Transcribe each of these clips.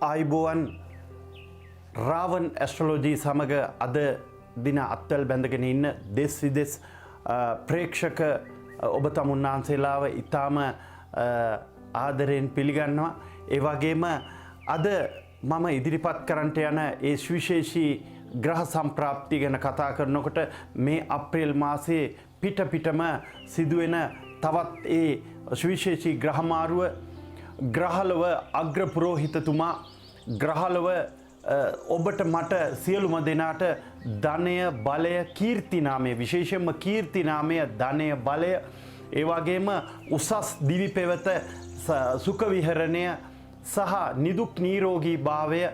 ආයුබෝවන් රාවන් ඇස්ට්‍රොලොජී සමග අද දින අත්වැල් බැඳගෙන ඉන්න දෙස් විදෙස් ප්‍රේක්ෂක ඔබ තමුන්නාන්සේලාව ඉතාම ආදරයෙන් පිළිගන්නවා. ඒ වගේම අද මම ඉදිරිපත් කරන්නට යන ඒ සුවිශේෂී ග්‍රහ සම්ප්‍රාප්තිය ගැන කතා කරනකොට මේ අප්‍රේල් මාසයේ පිටම සිදුවෙන තවත් ඒ සුවිශේෂී ග්‍රහමාරුව ග්‍රහලව අග්‍රපුරෝහිතතුමා ග්‍රහලව ඔබට මට සියලුම දෙනාට ධනය බලය කීර්ති නාමය විශේෂයෙන්ම කීර්ති නාමය ධනය බලය ඒ වගේම උසස් දිවි පෙවත සුඛ විහරණය සහ නිදුක් නිරෝගී භාවය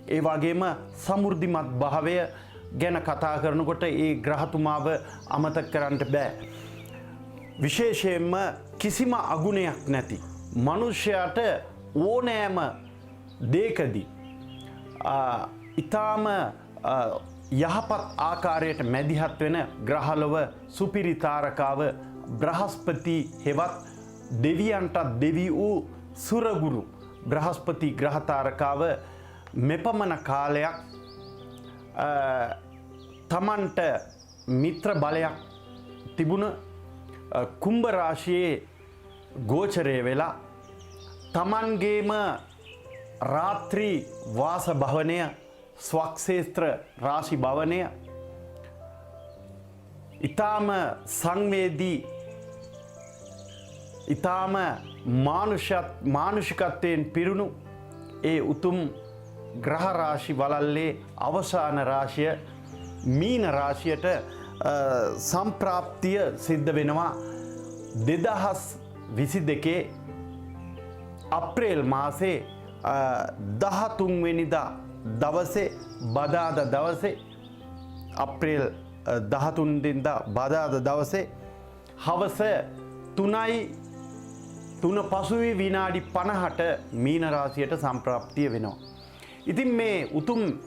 ඒ වගේම සමෘද්ධිමත් භාවය ගැන කතා කරනකොට ඒ ග්‍රහතුමාව අමතක කරන්න බෑ. විශේෂයෙන්ම කිසිම අගුණයක් නැති මනුෂ්‍යයාට ඕනෑම දෙයකදී ඊටාම යහපත් ආකාරයට මැදිහත් වෙන ග්‍රහලව සුපිරි තාරකාව බ්‍රහස්පති හෙවත් දෙවියන්ට දෙවි වූ සුරගුරු බ්‍රහස්පති ග්‍රහ තාරකාව මෙපමණ කාලයක් තමන්ට මිත්‍ර බලයක් තිබුණ කුම්භ රාශියේ ගෝචරය වෙලා තමන්ගේම රාත්‍රී වාස භවනය ස්වක්ෂේත්‍ර රාශි භවනය ඊටාම සංවේදී ඊටාම මානුෂිකත්වයෙන් පිරුණු ඒ උතුම් ග්‍රහ රාශි වලල්ලේ අවසාන රාශිය මීන රාශියට සම්ප්‍රාප්තිය සිද්ධ වෙනවා 2022 අප්‍රේල් මාසේ 13 වෙනිදා දවසේ බදාදා දවසේ අප්‍රේල් 13 දිනදා බදාදා දවසේ හවස 3 පසුවී විනාඩි 50ට මීන රාශියට සම්ප්‍රාප්තිය වෙනවා. ඉතින් මේ උතුම්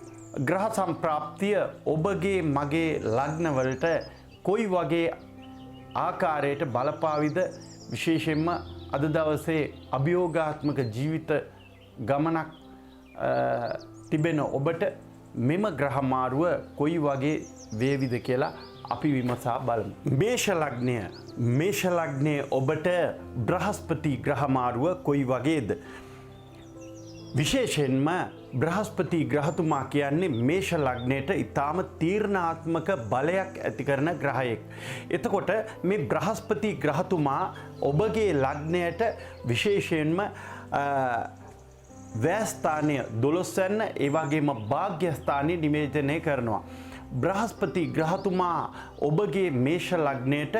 ග්‍රහ සම්ප්‍රාප්තිය ඔබගේ මගේ ලග්න වලට කොයි වගේ ආකාරයට බලපාවිද විශේෂයෙන්ම අද දවසේ අභියෝගාත්මක ජීවිත ගමනක් තිබෙන ඔබට මෙම ග්‍රහමාරුව කොයි වගේ වේවිද කියලා අපි විමසා බලමු. මේෂ ලග්නය ඔබට බ්‍රහස්පති ග්‍රහමාරුව කොයි වගේද? විශේෂයෙන්ම බ්‍රහස්පති ග්‍රහතුමා කියන්නේ මේෂ ලග්නයට ඊටාම තීර්ණාත්මක බලයක් ඇති කරන ග්‍රහයෙක්. එතකොට මේ බ්‍රහස්පති ග්‍රහතුමා ඔබගේ ලග්නයට විශේෂයෙන්ම වැස්ථානය 12 වෙනි ඒ වගේම භාග්‍යස්ථානය නිවේදනය කරනවා. බ්‍රහස්පති ග්‍රහතුමා ඔබගේ මේෂ ලග්නයට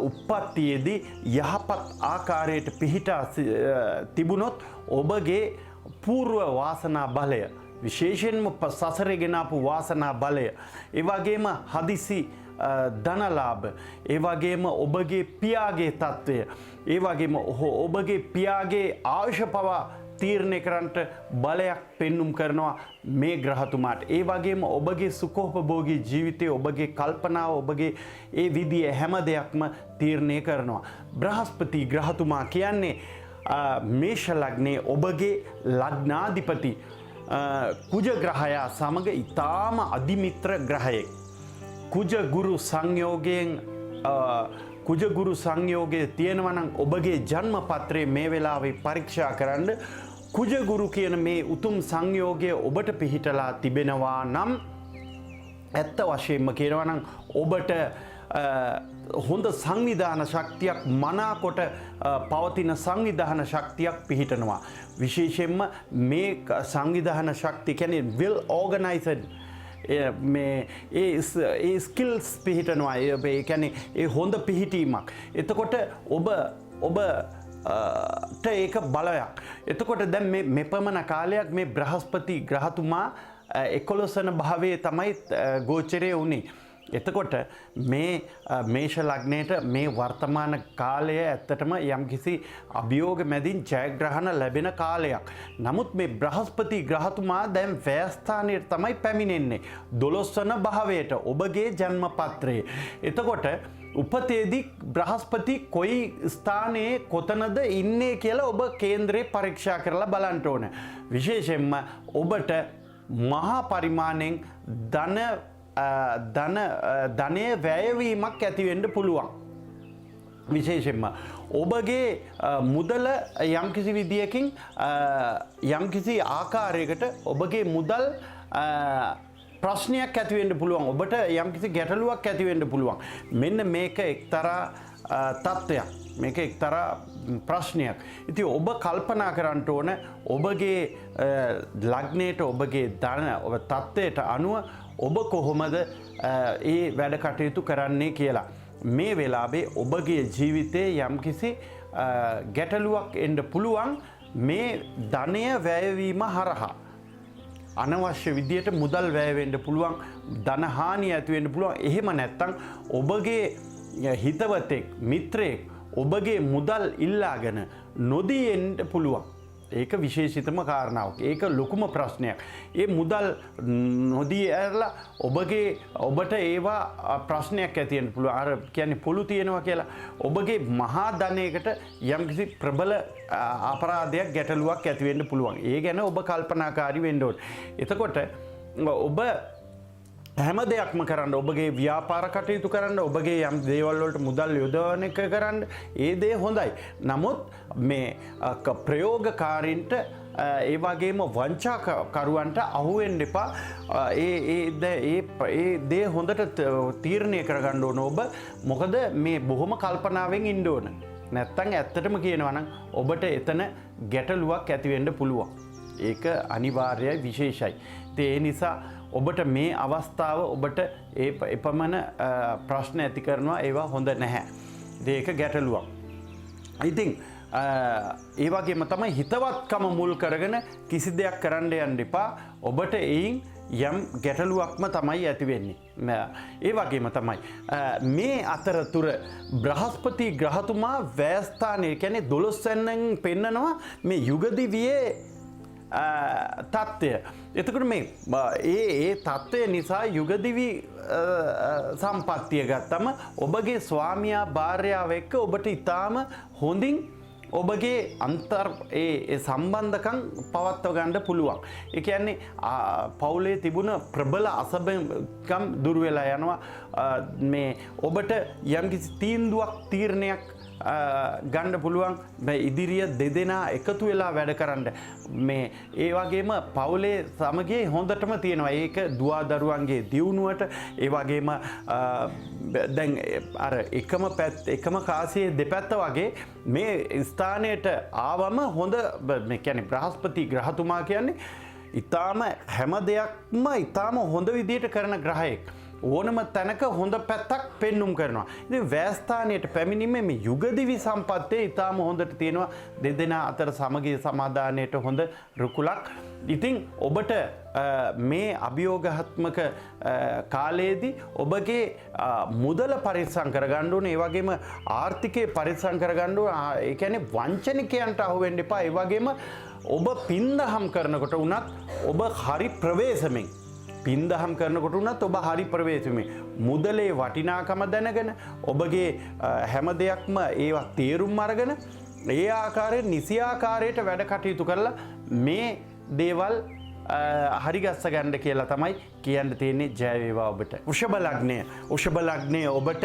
උප්පත්තියේදී යහපත් ආකාරයට පිහිටා තිබුණොත් ඔබගේ పూర్ව වාසනා බලය විශේෂයෙන්ම සසරේ ගෙන ආපු වාසනා බලය ඒ වගේම හදිසි ධනලාභ ඒ වගේම ඔබගේ පියාගේ තත්වය ඒ වගේම ඔබගේ පියාගේ ආයුෂ පවා තීරණය කරන්නට බලයක් පෙන්눔 කරනවා මේ ග්‍රහතුමාට. ඒ වගේම ඔබගේ සුඛෝපභෝගී ජීවිතය ඔබගේ කල්පනාව ඔබගේ ඒ විදිය හැම දෙයක්ම තීරණය කරනවා. බ්‍රහස්පති ග්‍රහතුමා කියන්නේ මේෂ ලග්නයේ ඔබගේ ලග්නාධිපති කුජ ග්‍රහයා සමග ඊටාම අධිමිත්‍ර ග්‍රහයෙක්. කුජ ගුරු සංයෝගයේ තියෙනවා නම් ඔබගේ ජන්ම පත්‍රයේ මේ වෙලාවේ පරීක්ෂා කරන්න කුජ ගුරු කියන මේ උතුම් සංයෝගය ඔබට පිහිටලා තිබෙනවා නම් ඇත්ත වශයෙන්ම කියනවා නම් ඔබට හොඳ සංවිධාන ශක්තියක් මනාකොට පවතින සංවිධාන ශක්තියක් පිහිටනවා. විශේෂයෙන්ම මේ සංවිධාන ශක්තිය කියන්නේ well organized ඒ ස්කිල්ස් පිහිටනවා. ඒ කියන්නේ ඒ හොඳ පිහිටීමක්. එතකොට ඔබට ඒක බලයක්. එතකොට දැන් මේ මෙපමණ කාලයක් මේ බ්‍රහස්පති ග්‍රහතුමා 11 වන භාවයේ තමයි ගෝචරය වුණේ. එතකොට මේ මේෂ ලග්නයට මේ වර්තමාන කාලය ඇත්තටම යම්කිසි අභියෝග මැදින් ජයග්‍රහණ ලැබෙන කාලයක්. නමුත් මේ බ්‍රහස්පති ග්‍රහතුමා දැන් වැස්ථානයේ තමයි පැමිණෙන්නේ 12 වන භාවයට ඔබගේ ජන්ම පත්‍රයේ. එතකොට උපතේදී බ්‍රහස්පති කොයි ස්ථානයේ කොතනද ඉන්නේ කියලා ඔබ කේන්ද්‍රේ පරීක්ෂා කරලා බලන්න ඕන. විශේෂයෙන්ම ඔබට මහා පරිමාණයෙන් ධනය වැයවීමක් ඇති වෙන්න පුළුවන්. විශේෂයෙන්ම ඔබගේ මුදල යම්කිසි විදියකින් යම්කිසි ආකාරයකට ඔබගේ මුදල් ප්‍රශ්නයක් ඇති වෙන්න පුළුවන්. ඔබට යම්කිසි ගැටලුවක් ඇති වෙන්න පුළුවන්. මෙන්න මේක එක්තරා තත්ත්වයක්. මේක එක්තරා ප්‍රශ්නයක්. ඉතින් ඔබ කල්පනා කරන්න ඕන ඔබගේ ලග්නයට ඔබගේ ධන ඔබ තත්ත්වයට අනුව ඔබ කොහොමද ඒ වැඩ කටයුතු කරන්නේ කියලා. මේ වෙලාවේ ඔබගේ ජීවිතයේ යම්කිසි ගැටලුවක් එන්න පුළුවන් මේ ධනය වැයවීම හරහා. අනවශ්‍ය විදියට මුදල් වැය වෙන්න පුළුවන්, ධන හානිය ඇති වෙන්න පුළුවන්. එහෙම නැත්නම් ඔබගේ හිතවතෙක්, මිත්‍රයෙක් ඔබගේ මුදල් ඉල්ලාගෙන නොදී එන්න පුළුවන්. ඒක විශේෂිතම කාරණාවක්. ඒක ලොකුම ප්‍රශ්නයක්. ඒ මුදල් නොදී ඇරලා ඔබට ඒවා ප්‍රශ්නයක් ඇති වෙන්න පුළුවන්. අර කියන්නේ පොළු තියෙනවා කියලා. ඔබගේ මහා ධනයකට යම්කිසි ප්‍රබල අපරාධයක් ගැටලුවක් ඇති වෙන්න පුළුවන්. ඒ ගැන ඔබ කල්පනාකාරී වෙන්න ඕනේ. එතකොට ඔබ හැම දෙයක්ම කරන්න, ඔබගේ ව්‍යාපාර කටයුතු කරන්න, ඔබගේ යම් දේවල් වලට මුදල් යොදවන එක කරන්න, ඒ දේ හොඳයි. නමුත් මේ ප්‍රයෝගකාරීන්ට ඒ වගේම වංචාකරුවන්ට අහු වෙන්න එපා. ඒ දේ හොඳට තීරණය කරගන්න ඕන ඔබ. මොකද මේ බොහොම කල්පනාවෙන් ඉන්න ඕන. නැත්තම් ඇත්තටම කියනවා නම් ඔබට එතන ගැටලුවක් ඇති වෙන්න පුළුවන්. ඒක අනිවාර්යයි, විශේෂයි. ඒ නිසා ඔබට මේ අවස්ථාව ඔබට එපමණ ප්‍රශ්න ඇති කරනවා. ඒවා හොඳ නැහැ. ඒක ගැටලුවක්. ඉතින් ඒ වගේම තමයි හිතවත්කම මුල් කරගෙන කිසි දෙයක් කරන්න යන්න එපා. ඔබට එයින් යම් ගැටලුවක්ම තමයි ඇති වෙන්නේ. ඒ වගේම තමයි මේ අතරතුර බ්‍රහස්පති ග්‍රහතුමා වැයස්ථානයේ කියන්නේ 12 වෙනින් පෙන්නනවා මේ යුගදිවියේ තත්ත්වය. එතකොට මේ ඒ තත්ත්වය නිසා යුගදිවි සම්පත්තිය ගත්තම ඔබගේ ස්වාමියා භාර්යාව එක්ක ඔබට ඉතාම හොඳින් ඔබගේ සම්බන්ධකම් පවත්ව ගන්න පුළුවන්. ඒ කියන්නේ පවුලේ තිබුණ ප්‍රබල අසබකම් දුර වෙලා යනවා. මේ ඔබට යම්කිසි තීරණයක් ගන්න පුළුවන්. ඉදිරිය දෙදෙනා එකතු වෙලා වැඩ කරන්න. මේ ඒ වගේම පවුලේ සමගිය හොඳටම තියෙනවා. ඒක දුවා දරුවන්ගේ දියුණුවට, ඒ වගේම දැන් අර එකම කාසියේ දෙපැත්ත වගේ මේ ස්ථානයට ආවම හොඳ. මේ කියන්නේ බ්‍රහස්පති ග්‍රහතුමා කියන්නේ ඊටාම හැම දෙයක්ම ඊටාම හොඳ විදියට කරන ග්‍රහයෙක්. ඕනම තැනක හොඳ පැත්තක් පෙන්눔 කරනවා. ඉතින් වැයස්ථානයට පැමිණීමේ මේ යුගදිවි සම්පත්තේ ඊටාම හොඳට තියෙනවා. දෙදෙනා අතර සමගිය සමාදානයට හොඳ රුකුලක්. ඉතින් ඔබට මේ අභියෝගාත්මක කාලයේදී ඔබගේ මුදල පරිස්සම් කරගන්න ඕනේ. ඒ වගේම ආර්ථිකය පරිස්සම් කරගන්න ඕනේ. ඒ කියන්නේ වංචනිකයන්ට අහු වෙන්න එපා. ඒ වගේම ඔබ පින්දහම් කරනකොට උනත් ඔබ හරි ප්‍රවේශමෙන් පින්දහම් කරනකොට උනත් ඔබ හරි ප්‍රවේශමෙන් මුදලේ වටිනාකම දැනගෙන ඔබගේ හැම දෙයක්ම ඒවා තේරුම් අරගෙන ඒ ආකාරයෙන් නිසි ආකාරයට වැඩ කටයුතු කරලා මේ දේවල් හරිගස්ස ගන්න කියලා තමයි කියන්න තියෙන්නේ. ජය වේවා ඔබට. වෘෂභ ලග්නය ඔබට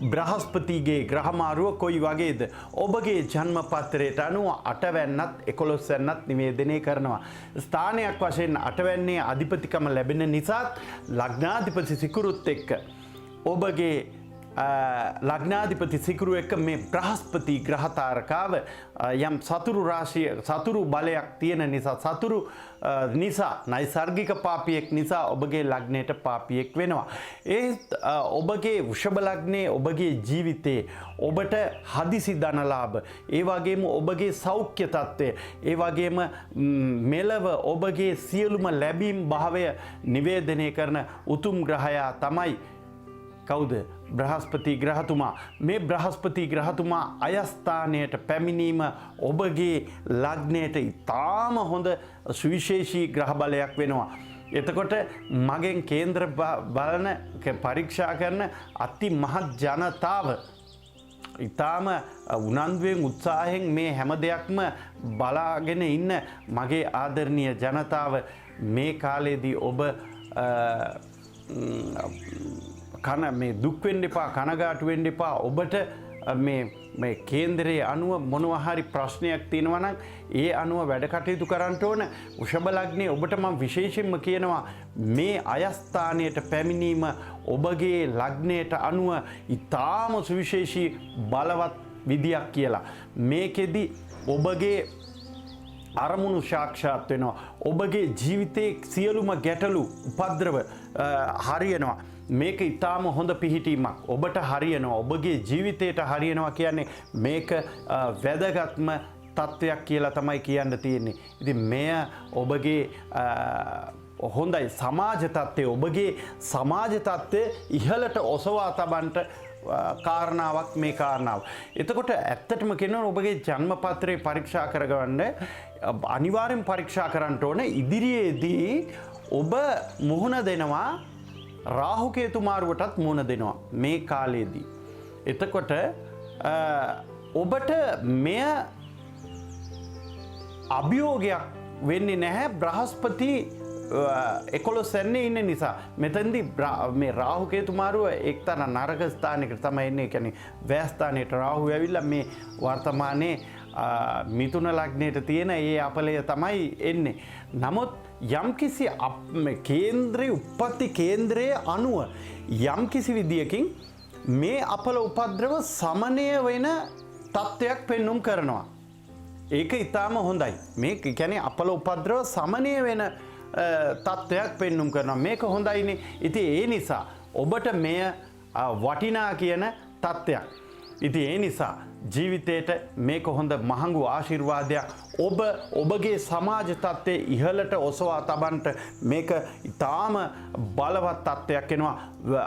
බ්‍රහස්පතිගේ ග්‍රහමාරුව කොයි වගේද? ඔබගේ ජන්ම පත්‍රයට අනුව 8 වැන්නත් 11 වැන්නත් නිවේදනය කරනවා. ස්ථානයක් වශයෙන් 8 වැන්නේ අධිපතිකම ලැබෙන නිසා ලග්නාධිපති සිකුරුත් එක්ක ඔබගේ ලග්නාධිපති සිකුරු එක්ක මේ බ්‍රහස්පති ග්‍රහතාරකාව යම් සතුරු බලයක් තියෙන නිසා නිසා නෛසර්ගික පාපියෙක් නිසා ඔබගේ ලග්නයට පාපියෙක් වෙනවා. ඒ ඔබගේ වෘෂභ ලග්නයේ ඔබගේ ජීවිතයේ ඔබට හදිසි ධනලාභ, ඒ වගේම ඔබගේ සෞඛ්‍ය තත්ත්වය, ඒ වගේම මෙලව ඔබගේ සියලුම ලැබීම් භාවය නිවේදනය කරන උතුම් ග්‍රහයා තමයි කවුද? බ්‍රහස්පති ග්‍රහතුමා. මේ බ්‍රහස්පති ග්‍රහතුමා අයස්ථානයට පැමිණීම ඔබගේ ලග්නයට ඉතාම හොඳ සුවිශේෂී ග්‍රහ බලයක් වෙනවා. එතකොට මගෙන් කේන්ද්‍ර බලන පරීක්ෂා කරන අති මහත් ජනතාව ඉතාම උනන්දුවෙන් උත්සාහයෙන් මේ හැම දෙයක්ම බලාගෙන ඉන්න මගේ ආදරණීය ජනතාව මේ කාලේදී ඔබ මේ දුක් වෙන්න එපා කනගාටු වෙන්න එපා ඔබට මේ කේන්දරයේ අනුව මොනවා හරි ප්‍රශ්නයක් තියෙනවා නම් ඒ අනුව වැඩ කටයුතු කරන්න ඕන වෘෂභ ලග්නේ ඔබට මම විශේෂයෙන්ම කියනවා මේ අයස්ථානයට පැමිණීම ඔබගේ ලග්නයට අනුව ඊටාම සුවිශේෂී බලවත් විදියක් කියලා මේකෙදි ඔබගේ අරමුණු සාක්ෂාත් වෙනවා ඔබගේ ජීවිතයේ සියලුම ගැටලු උපද්‍රව හරියනවා මේක ඊටාම හොඳ පිහිටීමක් ඔබට හරියනවා ඔබගේ ජීවිතයට හරියනවා කියන්නේ මේක වැදගත්ම තත්වයක් කියලා තමයි කියන්න තියෙන්නේ. ඉතින් මෙය ඔබගේ හොඳයි සමාජ තත්ත්වය ඔබගේ සමාජ තත්ත්වය ඉහළට ඔසවා තබන්නට කාරණාවක් මේ කාරණාව. එතකොට ඇත්තටම කියනවා ඔබගේ ජන්මපත්‍රය පරීක්ෂා කරගන්න අනිවාර්යෙන් පරීක්ෂා කරන්න ඕනේ ඉදිරියේදී ඔබ මුහුණ දෙනවා රාහු කේතු මාරුවටත් මුහුණ දෙනවා මේ කාලයේදී. එතකොට ඔබට මෙය අභියෝගයක් වෙන්නේ නැහැ බ්‍රහස්පති 11 වෙනිදා ඉන්න නිසා. මෙතෙන්දී මේ රාහු කේතු මාරුව එක්තරා නරක ස්ථානයකට තමයි එන්නේ. කියන්නේ වැය ස්ථානයට රාහු ඇවිල්ලා මේ වර්තමානයේ මිථුන ලග්නයට තියෙන ඒ අපලය තමයි එන්නේ. නමුත් යම්කිසි කේන්ද්‍රයේ උප්පත්ති කේන්ද්‍රයේ අනුව යම්කිසි විදියකින් මේ අපල උපද්‍රව සමනය වෙන තත්ත්වයක් පෙන්눔 කරනවා. ඒක ඊටාම හොඳයි. මේ කියන්නේ අපල උපද්‍රව සමනය වෙන තත්ත්වයක් පෙන්눔 කරනවා. මේක හොඳයිනේ. ඉතින් ඒ නිසා ඔබට මෙය වටිනා කියන තත්ත්වයක්. ඉතින් ඒ නිසා ජීවිතේට මේක හොඳ මහඟු ආශිර්වාදයක්. ඔබගේ සමාජ තත්ත්වයේ ඉහළට ඔසවා තබන්නට මේක ඊටාම බලවත් තත්ත්වයක් වෙනවා.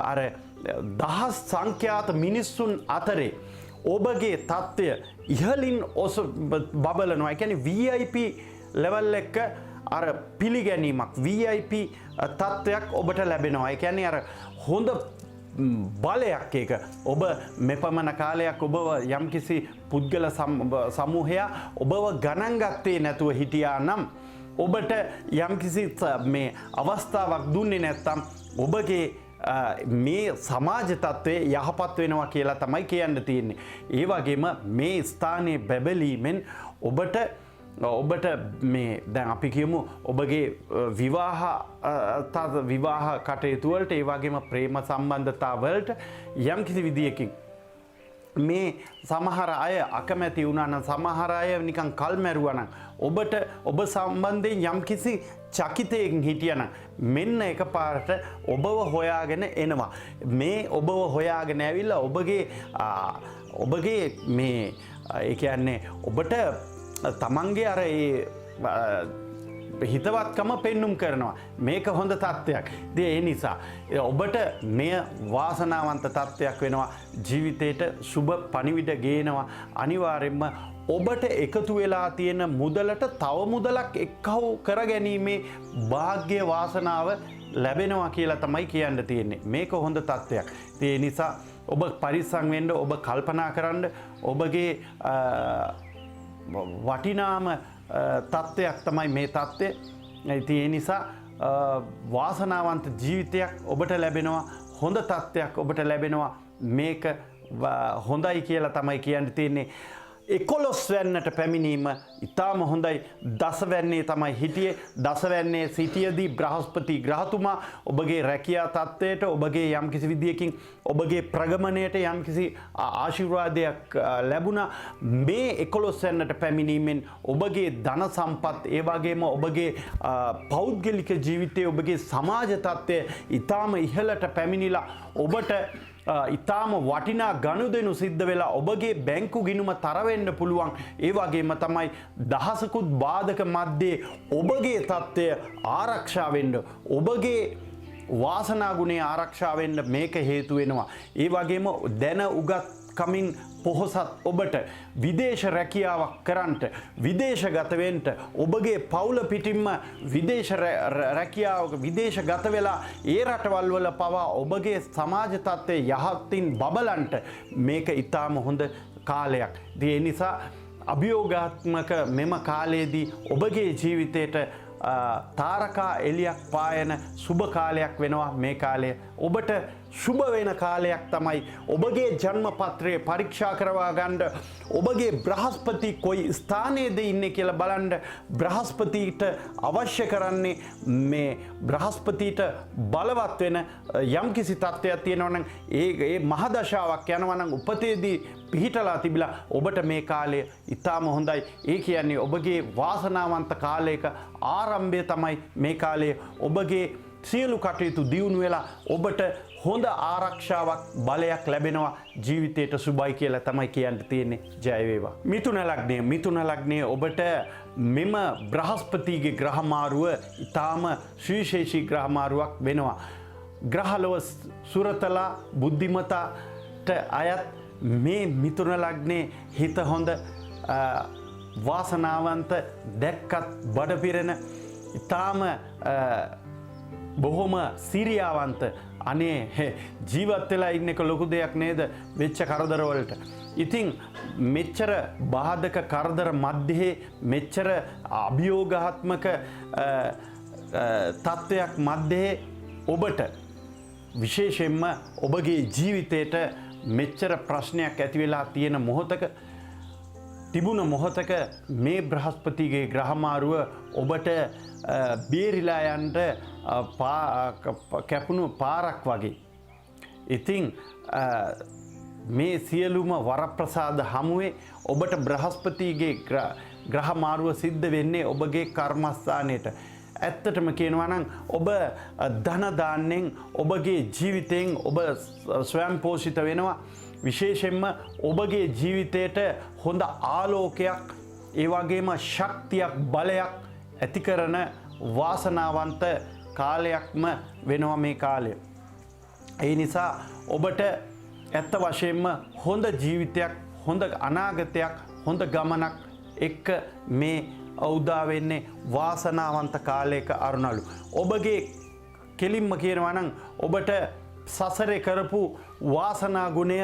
අර දහස් සංඛ්‍යාත මිනිස්සුන් අතරේ ඔබගේ තත්ත්වය ඉහළින් බබලනවා. ඒ කියන්නේ VIP level එක අර පිළිගැනීමක් VIP තත්ත්වයක් ඔබට ලැබෙනවා. ඒ කියන්නේ අර හොඳ බලයක් ඒක ඔබ මෙපමණ කාලයක් ඔබ යම්කිසි පුද්ගල සමූහයක් ඔබව ගණන් ගත්තේ නැතුව හිටියා නම් ඔබට යම්කිසි මේ අවස්ථාවක් දුන්නේ නැත්නම් ඔබගේ මේ සමාජ තත්ත්වයේ යහපත් වෙනවා කියලා තමයි කියන්න තියෙන්නේ. ඒ වගේම මේ ස්ථානයේ බැබලීමෙන් ඔබට මේ දැන් අපි කියමු ඔබගේ විවාහ කටයුතු වලට ඒ වගේම ප්‍රේම සම්බන්ධතා වලට යම්කිසි විදියකින් මේ සමහර අය අකමැති වුණා නම් සමහර අය නිකන් කල්මැරුවා නම් ඔබ සම්බන්ධයෙන් යම්කිසි චකිතයෙන් හිටියා නම් මෙන්න එකපාරට ඔබව හොයාගෙන එනවා. මේ ඔබව හොයාගෙන ඇවිල්ලා ඔබගේ මේ ඒ කියන්නේ ඔබට තමන්ගේ අර හිතවත්කම පෙන්눔 කරනවා. මේක හොඳ තත්ත්වයක්. ඒ නිසා ඔබට මෙය වාසනාවන්ත තත්ත්වයක් වෙනවා. ජීවිතේට සුබ පණිවිඩ ගේනවා. අනිවාර්යයෙන්ම ඔබට එකතු වෙලා තියෙන මුදලට තව මුදලක් එක්කව කරගැනීමේ වාග්ය වාසනාව ලැබෙනවා කියලා තමයි කියන්න තියෙන්නේ. මේක හොඳ තත්ත්වයක්. ඒ නිසා ඔබ පරිස්සම් වෙන්න ඔබ කල්පනා කරන්න ඔබගේ වටිනාම තත්ත්වයක් තමයි මේ තත්ත්වය. ඉතින් ඒ නිසා වාසනාවන්ත ජීවිතයක් ඔබට ලැබෙනවා. හොඳ තත්ත්වයක් ඔබට ලැබෙනවා. මේක හොඳයි කියලා තමයි කියන්න තියෙන්නේ. 11 වෙන්නට පැමිණීම ඉතාම හොඳයි. 10 වෙන්නේ තමයි හිටියේ. 10 වෙන්නේ සිටියේදී බ්‍රහස්පති ග්‍රහතුමා ඔබගේ රැකියා තත්ත්වයට ඔබගේ යම්කිසි විදියකින් ඔබගේ ප්‍රගමණයට යම්කිසි ආශිර්වාදයක් ලැබුණා. මේ 11 වෙන්නට පැමිණීමෙන් ඔබගේ ධන සම්පත් ඒ වගේම ඔබගේ පෞද්ගලික ජීවිතයේ ඔබගේ සමාජ තත්ත්වය ඉතාම ඉහළට පැමිණිලා ඔබට ඉතාම වටිනා ගනුදෙනු සිද්ධ වෙලා ඔබගේ බැංකු ගිණුම තර වෙන්න පුළුවන්. ඒ වගේම තමයි දහසකුත් බාධක මැද්දේ ඔබගේ තත්ත්වය ආරක්ෂා වෙන්න ඔබගේ වාසනා ගුණය ආරක්ෂා වෙන්න මේක හේතු වෙනවා. ඒ වගේම දැන උගත් කමින් පොහොසත් ඔබට විදේශ රැකියාවක් කරන්නට විදේශගත වෙන්න ඔබගේ පවුල පිටින්ම විදේශ රැකියාවක විදේශගත වෙලා ඒ රටවල් වල පවා ඔබගේ සමාජ තත්ත්වය යහතින් බබලන්ට මේක ඊටාම හොඳ කාලයක්. ඒ නිසා අභියෝගාත්මක මෙම කාලයේදී ඔබගේ ජීවිතයට තාරකා එලියක් පායන සුබ කාලයක් වෙනවා මේ කාලය. ඔබට සුබ වෙන කාලයක් තමයි ඔබගේ ජන්ම පත්‍රයේ පරීක්ෂා කරවා ගන්න ඔබගේ බ්‍රහස්පති කොයි ස්ථානයේද ඉන්නේ කියලා බලන්න. බ්‍රහස්පතිට අවශ්‍ය කරන්නේ මේ බ්‍රහස්පතිට බලවත් වෙන යම්කිසි තත්ත්වයක් තියෙනවා නම් ඒ මහදශාවක් යනවා නම් උපතේදී පිහිටලා තිබිලා ඔබට මේ කාලය ඊටාම හොඳයි. ඒ කියන්නේ ඔබගේ වාසනාවන්ත කාලයක ආරම්භය තමයි මේ කාලය. ඔබගේ සියලු කටයුතු දියුණු වෙලා ඔබට හොඳ ආරක්ෂාවක් බලයක් ලැබෙනවා. ජීවිතයට සුබයි කියලා තමයි කියන්න තියෙන්නේ. ජය වේවා. මිථුන ලග්නය ඔබට මෙම බ්‍රහස්පතිගේ ග්‍රහමාරුව ඊටාම සුවිශේෂී ග්‍රහමාරුවක් වෙනවා. ග්‍රහලොව සුරතලා බුද්ධිමතාට අයත් මේ මිථුන ලග්නයේ හිත හොඳ වාසනාවන්ත දැක්කත් බඩ පිරෙන ඊටාම බොහොම සිරියාවන්ත අනේ ජීවත් වෙලා ඉන්න එක ලොකු දෙයක් නේද වෙච්ච කරදර වලට. ඉතින් මෙච්චර බාධක කරදර මැද්දේ මෙච්චර අභියෝගාත්මක තත්ත්වයක් මැද්දේ ඔබට විශේෂයෙන්ම ඔබගේ ජීවිතේට මෙච්චර ප්‍රශ්නයක් ඇති වෙලා තියෙන මොහොතක තිබුණ මොහොතක මේ බ්‍රහස්පතිගේ ග්‍රහමාරුව ඔබට බේරිලා යන්න කැපුණු පාරක් වගේ. ඉතින් මේ සියලුම වරප්‍රසාද හමුවේ ඔබට බ්‍රහස්පතිගේ ග්‍රහමාරුව සිද්ධ වෙන්නේ ඔබගේ කර්මස්ථානයට. ඇත්තටම කියනවා නම් ඔබ ධන දාන්නෙන් ඔබගේ ජීවිතයෙන් ඔබ ස්වයං පෝෂිත වෙනවා. විශේෂයෙන්ම ඔබගේ ජීවිතයට හොඳ ආලෝකයක් ඒ වගේම ශක්තියක් බලයක් ඇති කරන වාසනාවන්ත කාලයක්ම වෙනවා මේ කාලය. ඒ නිසා ඔබට ඇත්ත වශයෙන්ම හොඳ ජීවිතයක් හොඳ අනාගතයක් හොඳ ගමනක් එක්ක මේ උදා වෙන්නේ වාසනාවන්ත කාලයක අරුණලු. ඔබගේ කෙලින්ම කියනවා නම් ඔබට සසරේ කරපු වාසනා ගුණය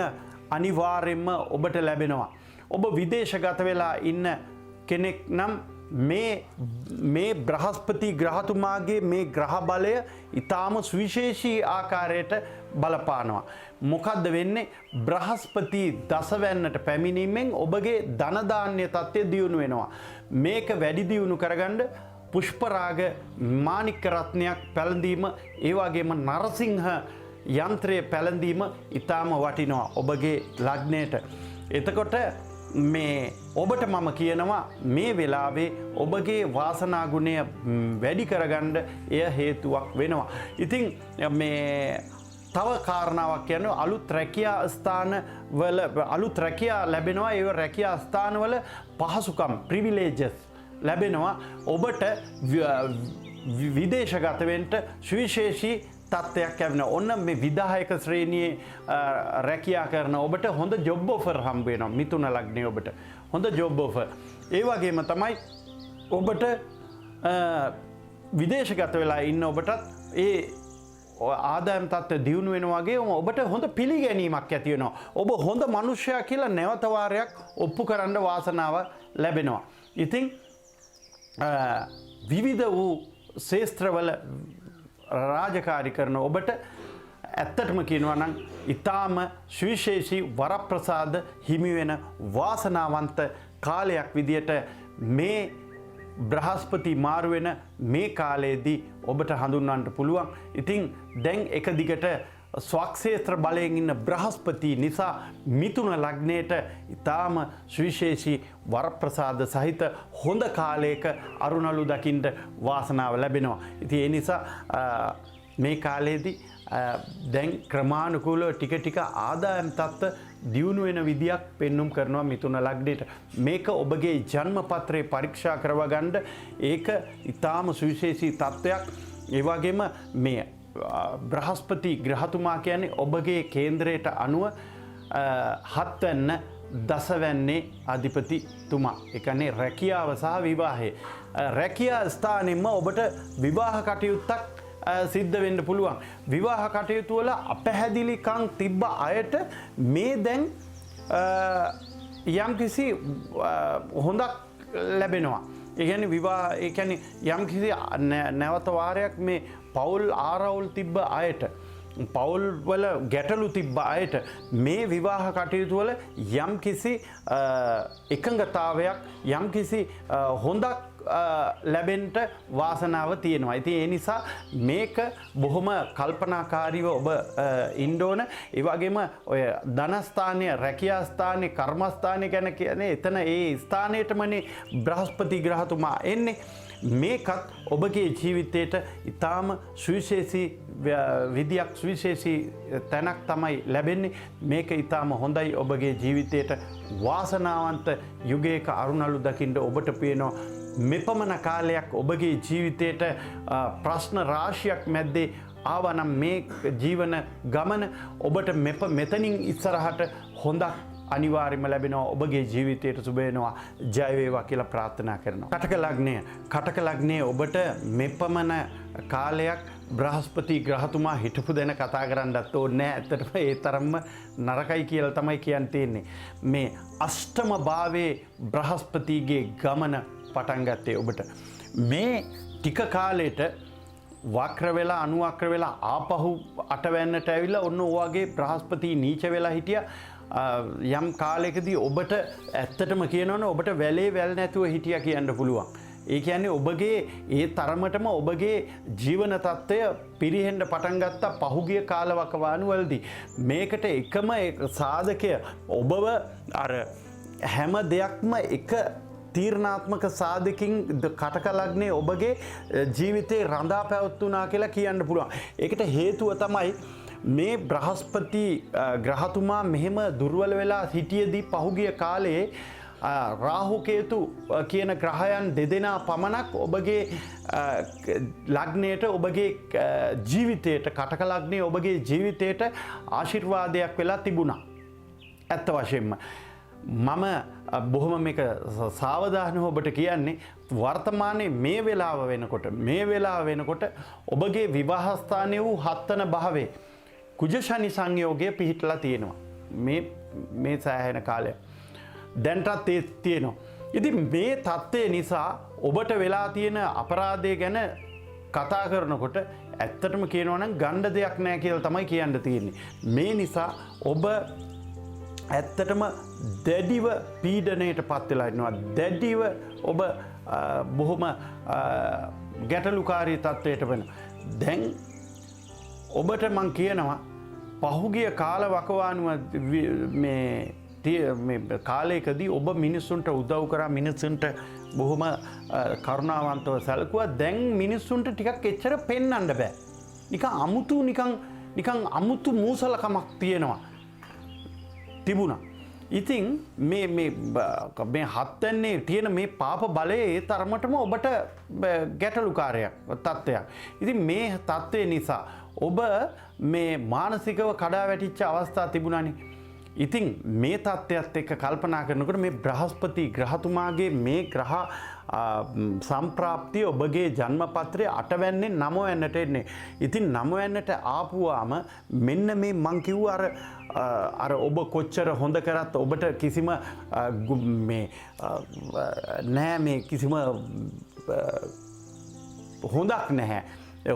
අනිවාර්යෙන්ම ඔබට ලැබෙනවා. ඔබ විදේශගත වෙලා ඉන්න කෙනෙක් නම් මේ බ්‍රහස්පති ග්‍රහතුමාගේ මේ ග්‍රහ බලය ඊටාම සුවිශේෂී ආකාරයට බලපානවා. මොකද්ද වෙන්නේ? බ්‍රහස්පති දසවැන්නට පැමිණීමෙන් ඔබගේ ධන දාන්‍ය තත්ත්වය දියුණු වෙනවා. මේක වැඩි දියුණු කරගන්න පුෂ්පරාග මාණික්ක රත්නයක් පැළඳීම ඒ වගේම නරසිංහ යන්ත්‍රයේ පැළඳීම ඊටාම වටිනවා ඔබගේ ලග්නයට. එතකොට මේ ඔබට මම කියනවා මේ වෙලාවේ ඔබගේ වාසනා ගුණය වැඩි කරගන්න එය හේතුවක් වෙනවා. ඉතින් මේ තව කාරණාවක් කියන්නේ අලුත් රැකියා ස්ථාන වල අලුත් රැකියා ලැබෙනවා. ඒ රැකියා ස්ථාන වල පහසුකම් ප්‍රිවිලේජස් ලැබෙනවා. ඔබට විදේශගත වෙන්න සුවිශේෂී තත්ත්වයක් ලැබෙනවා. ඔන්න මේ විධායක ශ්‍රේණියේ රැකියා කරන ඔබට හොඳ ජොබ් ඔෆර් හම්බ වෙනවා. මිථුන ලග්නේ ඔබට හොඳ ජොබ් ඔෆර්. ඒ වගේම තමයි ඔබට විදේශගත වෙලා ඉන්න ඔබටත් ඒ ආදායම් තත්ත්වය දියුණු වෙනවා වගේම ඔබට හොඳ පිළිගැනීමක් ඇති වෙනවා. ඔබ හොඳ මිනිසයා කියලා නැවත වාරයක් ඔප්පු කරන්න වාසනාව ලැබෙනවා. ඉතින් විවිධ වූ ශේත්‍රවල රාජකාරී කරන ඔබට ඇත්තටම කියනවා නම් ඊටාම සුවිශේෂී වරප්‍රසාද හිමි වෙන වාසනාවන්ත කාලයක් විදියට මේ බ්‍රහස්පති මාරු වෙන මේ කාලයේදී ඔබට හඳුන්වන්න පුළුවන්. ඉතින් දැන් එක දිගට ස්වක්ෂේත්‍ර බලයෙන් ඉන්න බ්‍රහස්පති නිසා මිථුන ලග්නයට ඊටාම සුවිශේෂී වරප්‍රසාද සහිත හොඳ කාලයක අරුණලු දකින්න වාසනාව ලැබෙනවා. ඉතින් ඒ නිසා මේ කාලයේදී දැන් ක්‍රමානුකූලව ටික ටික ආදායම් තත්ත්ව දියුණු වෙන විදියක් පෙන්눔 කරනවා මිථුන ලග්නයට. මේක ඔබගේ ජන්ම පත්‍රයේ පරීක්ෂා කරව ගන්න ඒක ඊටාම සුවිශේෂී තත්ත්වයක්. ඒ වගේම මේ බ්‍රහස්පති ග්‍රහතුමා කියන්නේ ඔබගේ කේන්ද්‍රයට අනුව හත්වැන්න දසවැන්නේ අධිපතිතුමා. ඒ කියන්නේ රැකියාව සහ විවාහය. රැකියා ස්ථානෙම ඔබට විවාහ කටයුත්තක් සිද්ධ වෙන්න පුළුවන්. විවාහ කටයුතු වල අපැහැදිලිකම් තිබ්බ අයට මේ දැන් යම්කිසි හොඳක් ලැබෙනවා. ඒ කියන්නේ විවාහ ඒ කියන්නේ යම්කිසි නැවත වාරයක් මේ පෞල් ආරවුල් තිබ්බ අයට පෞල් වල ගැටලු තිබ්බ අයට මේ විවාහ කටයුතු වල යම්කිසි එකඟතාවයක් යම්කිසි හොඳක් ලැබෙන්ට වාසනාව තියෙනවා. ඉතින් ඒ නිසා මේක බොහොම කල්පනාකාරීව ඔබ ඉන්න ඕන. ඒ වගේම ඔය ධනස්ථානය, රැකියා ස්ථානය, කර්මස්ථානය ගැන කියන්නේ එතන ඒ ස්ථානයටමනේ බ්‍රහස්පති ග්‍රහතුමා එන්නේ. මේකත් ඔබගේ ජීවිතයට ඊටාම සුවිශේෂී විදියක් සුවිශේෂී තැනක් තමයි ලැබෙන්නේ. මේක ඊටාම හොඳයි ඔබගේ ජීවිතයට වාසනාවන්ත යුගයක අරුණලු දකින්න ඔබට පේනවා. මෙපමණ කාලයක් ඔබගේ ජීවිතයට ප්‍රශ්න රාශියක් මැද්දේ ආවනම් මේ ජීවන ගමන ඔබට මෙතනින් ඉස්සරහට හොඳක් අනිවාර්යයෙන්ම ලැබෙනවා. ඔබගේ ජීවිතයට සුබ වෙනවා. ජය වේවා කියලා ප්‍රාර්ථනා කරනවා. කටක ලග්නය ඔබට මෙපමණ කාලයක් බ්‍රහස්පති ග්‍රහතුමා හිටපු දෙන කතා කරන්නත් ඕනේ නැහැ. ඇත්තටම ඒ තරම්ම නරකයි කියලා තමයි කියන්න තියෙන්නේ. මේ අෂ්ටම භාවයේ බ්‍රහස්පතිගේ ගමන පටන් ගත්තේ ඔබට මේ ටික කාලෙට වක්‍ර වෙලා අනුවක්‍ර වෙලා ආපහු අටවැන්නට ඇවිල්ලා ඔන්න ඔයගේ බ්‍රහස්පති නීච වෙලා හිටියා. යම් කාලයකදී ඔබට ඇත්තටම කියනවනේ ඔබට වැලේ වැල් නැතුව හිටියා කියන්න පුළුවන්. ඒ කියන්නේ ඔබගේ ඒ තරමටම ඔබගේ ජීවන තත්ත්වය පිරිහෙන්න පටන් ගත්තා පහුගිය කාලවකවානුවලදී. මේකට එකම සාධකය ඔබව අර හැම දෙයක්ම එක තීරණාත්මක සාධකින් කටක ලග්නේ ඔබගේ ජීවිතේ රඳා පැවතුණා කියලා කියන්න පුළුවන්. ඒකට හේතුව තමයි මේ බ්‍රහස්පති ග්‍රහතුමා මෙහෙම දුර්වල වෙලා හිටියේදී පහුගිය කාලේ රාහු කේතු කියන ග්‍රහයන් දෙදෙනා පමණක් ඔබගේ ලග්නයට ඔබගේ ජීවිතයට කටක ලග්නේ ඔබගේ ජීවිතයට ආශිර්වාදයක් වෙලා තිබුණා. ඇත්ත වශයෙන්ම මම බොහොම මේක සාවධානව ඔබට කියන්නේ වර්තමානයේ මේ වෙලාව වෙනකොට ඔබගේ විවාහ ස්ථානයේ වූ හත්වන භාවයේ කුජ ශනි සංයෝගය පිහිටලා තියෙනවා. මේ සෑහෙන කාලයක් දැන්ටත් ඒ තියෙනවා. ඉතින් මේ தත්ත්වය නිසා ඔබට වෙලා තියෙන අපරාධය ගැන කතා කරනකොට ඇත්තටම කියනවා නම් ගණ්ඩ දෙයක් නැහැ කියලා තමයි කියන්න තියෙන්නේ. මේ නිසා ඔබ ඇත්තටම දැඩිව පීඩනයට පත් වෙලා ඉන්නවා. දැඩිව ඔබ බොහොම ගැටලුකාරී තත්ත්වයට වෙනවා. දැන් ඔබට මං කියනවා පහුගිය කාල වකවානුව මේ කාලයකදී ඔබ මිනිස්සුන්ට උදව් කරා, මිනිස්සුන්ට බොහොම කරුණාවන්තව සැලකුවා. දැන් මිනිස්සුන්ට ටිකක් එච්චර පෙන්වන්න බෑ. නිකන් අමුතු මූසලකමක් තියෙනවා. තිබුණා. ඉතින් මේ හත්වැන්නේ තියෙන මේ පාප බලය ඒ තරමටම ඔබට ගැටලුකාරයක් තත්ත්වයක්. ඉතින් මේ තත්ත්වය නිසා ඔබ මේ මානසිකව කඩා වැටිච්ච අවස්ථා තිබුණානේ. ඉතින් මේ තත්ත්වයත් එක්ක කල්පනා කරනකොට මේ බ්‍රහස්පති ග්‍රහතුමාගේ මේ ග්‍රහ සම්ප්‍රාප්තිය ඔබගේ ජන්මපත්‍රයේ අටවැන්නේ නවවැන්නට එන්නේ. ඉතින් නවවැන්නට ආපුවාම මෙන්න මේ මං කිව්ව අර ඔබ කොච්චර හොඳ කරත් ඔබට කිසිම කිසිම හොඳක් නැහැ.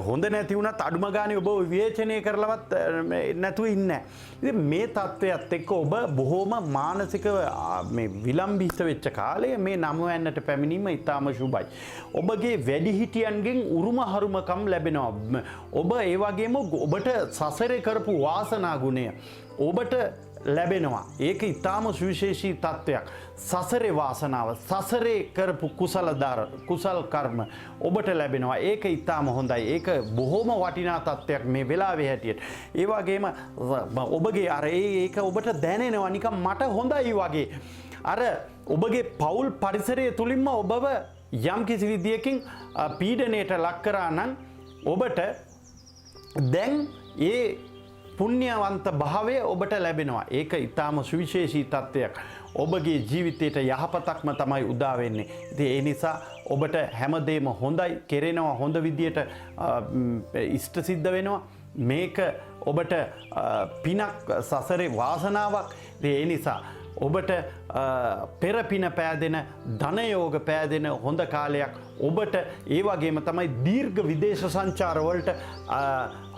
හොඳ නැති වුණත් අඩුම ගානේ ඔබ විවේචනය කරලවත් නැතුව ඉන්නේ. ඉතින් මේ තත්ත්වයට එක්ක ඔබ බොහොම මානසිකව මේ විලම්භිත වෙච්ච කාලය මේ නවවැන්නට පැමිණීම ඉතාම සුබයි. ඔබගේ වැඩිහිටියන්ගෙන් උරුම හරුමකම් ලැබෙනවා. ඔබ ඒ වගේම ඔබට සසරේ කරපු වාසනා ගුණය ඔබට ලැබෙනවා. ඒක ඉතාම සුවිශේෂී තත්ත්වයක්. සසරේ වාසනාව, සසරේ කරපු කුසල් කර්ම ඔබට ලැබෙනවා. ඒක ඉතාම හොඳයි. ඒක බොහොම වටිනා තත්ත්වයක් මේ වෙලාවේ හැටියට. ඒ වගේම ඔබගේ අර ඒක ඔබට දැනෙනවා නිකන් මට හොඳයි වගේ. අර ඔබගේ පෞල් පරිසරය තුලින්ම ඔබව යම් කිසි විදියකින් පීඩනයට ලක් කරා නම් ඔබට දැන් පුණ්‍යවන්ත භාවය ඔබට ලැබෙනවා. ඒක ඊටාම සුවිශේෂී තත්ත්වයක්. ඔබගේ ජීවිතයට යහපතක්ම තමයි උදා වෙන්නේ. ඉතින් ඒ නිසා ඔබට හැමදේම හොඳයි කෙරෙනවා, හොඳ විදියට ඉෂ්ට සිද්ධ වෙනවා. මේක ඔබට පිනක්, සසරේ වාසනාවක්. ඒ නිසා ඔබට පෙරපින පෑදෙන, ධනයෝග පෑදෙන හොඳ කාලයක්. ඔබට ඒ වගේම තමයි දීර්ඝ විදේශ සංචාරවලට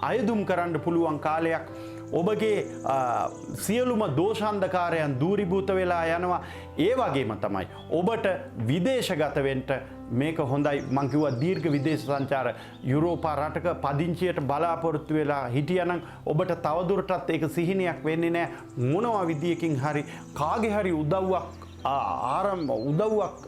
අයදුම් කරන්න පුළුවන් කාලයක්. ඔබගේ සියලුම දෝෂාන්ධකාරයන් දූරීභූත වෙලා යනවා. ඒ වගේම තමයි ඔබට විදේශගත වෙන්න මේක හොඳයි. මං කිව්වා දීර්ඝ විදේශ සංචාර යුරෝපා රටක පදිංචියට බලාපොරොත්තු වෙලා හිටියනම් ඔබට තවදුරටත් ඒක සිහිනයක් වෙන්නේ නැහැ. මොනවා විදියකින් හරි කාගේ හරි උදව්වක්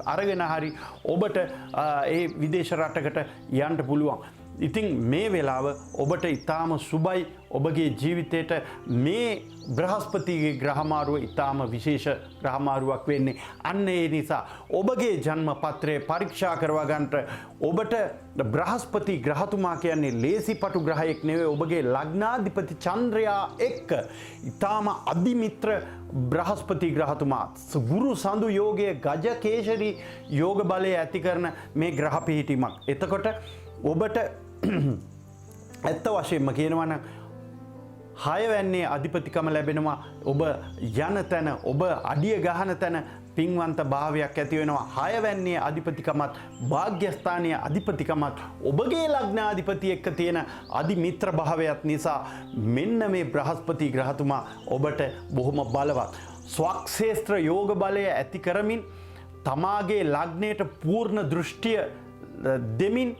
අරගෙන හරි ඔබට ඒ විදේශ රටකට යන්න පුළුවන්. ඉතින් මේ වෙලාව ඔබට ඊටාම සුබයි. ඔබගේ ජීවිතයට මේ බ්‍රහස්පතිගේ ග්‍රහමාරුව ඊටාම විශේෂ ග්‍රහමාරුවක් වෙන්නේ. අන්න ඒ නිසා ඔබගේ ජන්ම පත්‍රය පරීක්ෂා කරවා ගන්නට ඔබට බ්‍රහස්පති ග්‍රහතුමා කියන්නේ ලේසිපටු ග්‍රහයෙක් නෙවෙයි. ඔබගේ ලග්නාධිපති චන්ද්‍රයා එක්ක ඊටාම අධිමිත්‍ර බ්‍රහස්පති ග්‍රහතුමා ගුරු සඳු යෝගයේ ගජකේශරී යෝග බලය ඇති කරන මේ ග්‍රහ පිහිටීමක්. එතකොට ඔබට ඇත්ත වශයෙන්ම කියනවා නම් 6 වැන්නේ අධිපතිකම ලැබෙනවා. ඔබ යන තැන, ඔබ අඩිය ගහන තැන පින්වන්ත භාවයක් ඇති වෙනවා. 6 වැන්නේ අධිපතිකමත්, භාග්‍යස්ථානීය අධිපතිකමත් ඔබගේ ලග්නාධිපති එක්ක තියෙන අධිමිත්‍ර භාවයත් නිසා මෙන්න මේ බ්‍රහස්පති ග්‍රහතුමා ඔබට බොහොම බලවත් ස්වක්ෂේත්‍ර යෝග බලය ඇති කරමින් තමාගේ ලග්නයට පූර්ණ දෘෂ්ටිය දෙමින්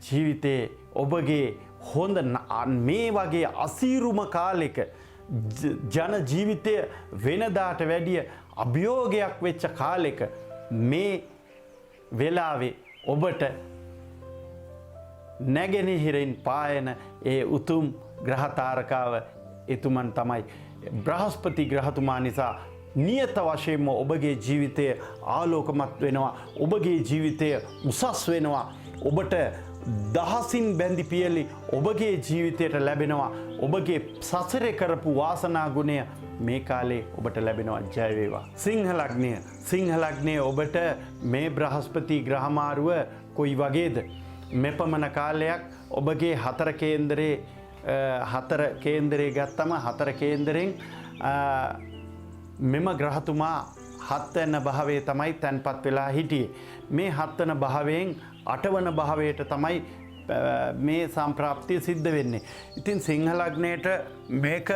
ජීවිතේ ඔබගේ හොඳ මේ වගේ අසීරුම කාලෙක ජන ජීවිතය වෙනදාට වැඩිය අභියෝගයක් වෙච්ච කාලෙක මේ වෙලාවේ ඔබට නැගෙනහිරින් පායන ඒ උතුම් ග්‍රහතාරකාව එතුමන් තමයි බ්‍රහස්පති ග්‍රහතුමා නිසා නියත වශයෙන්ම ඔබගේ ජීවිතය ආලෝකමත් වෙනවා. ඔබගේ ජීවිතය උසස් වෙනවා. ඔබට දහසින් බැඳි පියලි ඔබගේ ජීවිතයට ලැබෙනවා. ඔබගේ සසරේ කරපු වාසනා ගුණය මේ කාලේ ඔබට ලැබෙනවා. ජය වේවා. සිංහ ලග්නය ඔබට මේ බ්‍රහස්පති ග්‍රහමාරුව කොයි වගේද? මෙපමණ කාලයක් ඔබගේ 4 කේන්දරේ ගත්තම 4 කේන්දරෙන් මෙම ග්‍රහතුමා 7 වෙනි භාවයේ තමයි තැන්පත් වෙලා හිටියේ. මේ 7 වෙනි භාවයෙන් 8 වෙනි භාවයට තමයි මේ සම්ප්‍රාප්තිය සිද්ධ වෙන්නේ. ඉතින් සිංහ ලග්නයට මේක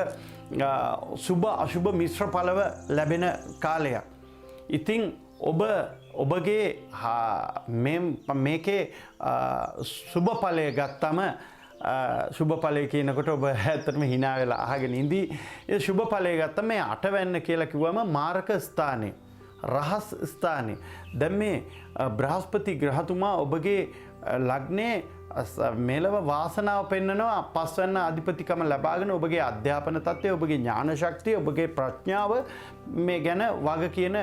සුභ අසුභ මිශ්‍ර ඵලව ලැබෙන කාලයක්. ඉතින් ඔබගේ මේකේ සුභ ඵලය ගත්තම සුභ ඵලය කියනකොට ඔබ ඇත්තටම hina වෙලා අහගෙන ඉඳී. ඒ සුභ ඵලය ගත්තම මේ 8 වෙනි කියලා කිව්වම මාරක ස්ථානේ, රහස් ස්ථානේ. දැන් මේ බ්‍රහස්පති ග්‍රහතුමා ඔබගේ ලග්නේ මෙලව වාසනාව පෙන්නනවා. 5 වෙනි අධිපතිකම ලබාගෙන ඔබගේ අධ්‍යාපන තත්ත්වය, ඔබගේ ඥාන ශක්තිය, ඔබගේ ප්‍රඥාව මේ ගැන වග කියන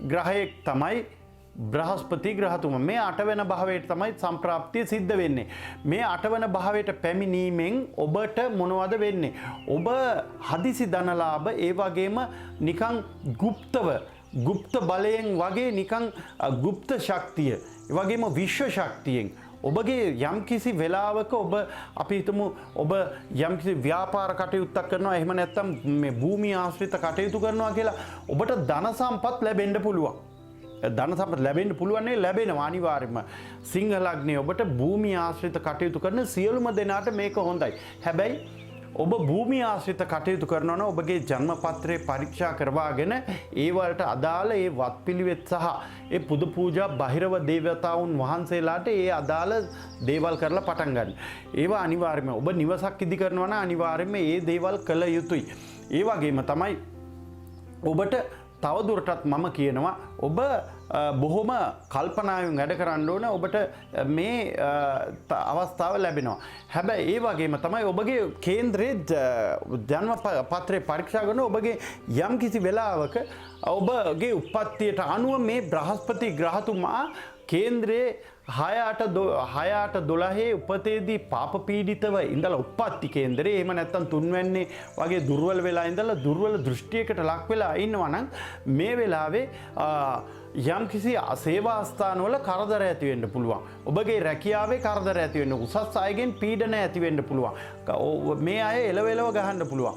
ග්‍රහයෙක් තමයි බ්‍රහස්පති ග්‍රහතුමා. මේ 8 වෙනි භාවයට තමයි සම්ප්‍රාප්තිය සිද්ධ වෙන්නේ. මේ 8 වෙනි භාවයට පැමිණීමෙන් ඔබට මොනවද වෙන්නේ? ඔබ හදිසි ධනලාභ, ඒ වගේම නිකන් গুপ্ত බලයෙන් වගේ නිකන් গুপ্ත ශක්තිය, ඒ වගේම විශ්ව ශක්තියෙන් ඔබගේ යම්කිසි වෙලාවක අපි හිතමු ඔබ යම්කිසි ව්‍යාපාර කටයුත්තක් කරනවා, එහෙම නැත්නම් මේ භූමිය ආශ්‍රිත කටයුතු කරනවා කියලා ඔබට ධන සම්පත් ලැබෙන්න පුළුවන්. ධන සම්පත් ලැබෙන්න පුළුවන් නේ, ලැබෙනවා අනිවාර්යයෙන්ම. සිංහ ලග්නේ ඔබට භූමිය ආශ්‍රිත කටයුතු කරන සියලුම දෙනාට මේක හොඳයි. හැබැයි ඔබ භූමිය ආශ්‍රිත කටයුතු කරනවා නම් ඔබගේ ජන්ම පත්‍රය පරීක්ෂා කරවාගෙන ඒ වලට අදාළ ඒ වත්පිළිවෙත් සහ ඒ පුද පූජා බහිරව දේවතාවුන් වහන්සේලාට ඒ අදාළ දේවල් කරලා පටන් ගන්න. ඒවා අනිවාර්යයෙන්ම ඔබ නිවසක් ඉදි කරනවා නම් අනිවාර්යයෙන්ම ඒ දේවල් කළ යුතුයි. ඒ වගේම තමයි ඔබට තවදුරටත් මම කියනවා ඔබ බොහොම කල්පනාවෙන් වැඩ කරන්න ඕන. ඔබට මේ අවස්ථාව ලැබෙනවා. හැබැයි ඒ වගේම තමයි ඔබගේ කේන්ද්‍රයේ ජන්ම පත්‍රය පරීක්ෂා කරන ඔබගේ යම් කිසි වෙලාවක ඔබගේ උප්පත්තියට අනුව මේ බ්‍රහස්පති ග්‍රහතුමා කේන්ද්‍රයේ 6-8-12 උපතේදී පාප පීඩිතව ඉඳලා උප්පත්ති කේන්දරේ එහෙම නැත්නම් තුන්වැන්නේ වගේ දුර්වල වෙලා ඉඳලා දුර්වල දෘෂ්ටියකට ලක් වෙලා ඉන්නවා නම් මේ වෙලාවේ යම්කිසි සේවා ස්ථානවල කරදර ඇති වෙන්න පුළුවන්. ඔබගේ රැකියාවේ කරදර ඇති වෙන්න, උසස් අයගෙන් පීඩන ඇති වෙන්න පුළුවන්. මේ අය එලවෙලව ගහන්න පුළුවන්.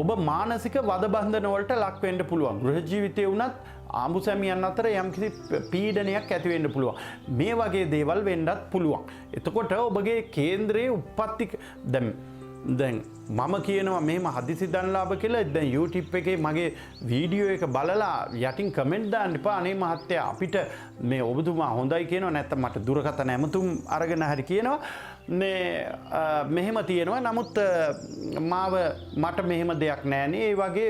ඔබ මානසික වදබන්ධන වලට ලක් වෙන්න පුළුවන්. ගෘහ ජීවිතේ වුණත් ආඹු සැමියන් අතර යම්කිසි පීඩනයක් ඇති වෙන්න පුළුවන්. මේ වගේ දේවල් වෙන්නත් පුළුවන්. එතකොට ඔබගේ කේන්ද්‍රයේ උප්පත්ති දැන් මම කියනවා මෙහෙම හදිසි ධනලාභ කියලා. දැන් YouTube එකේ මගේ වීඩියෝ එක බලලා යටින් කමෙන්ට් දාන්න එපා. අනේ මහත්තයා අපිට මේ ඔබතුමා හොඳයි කියනවා නැත්නම් මට දුරකථන ඇමතුම් අරගෙන හරි කියනවා. මෙහෙම තියෙනවා. නමුත් මට මෙහෙම දෙයක් නෑනේ. ඒ වගේ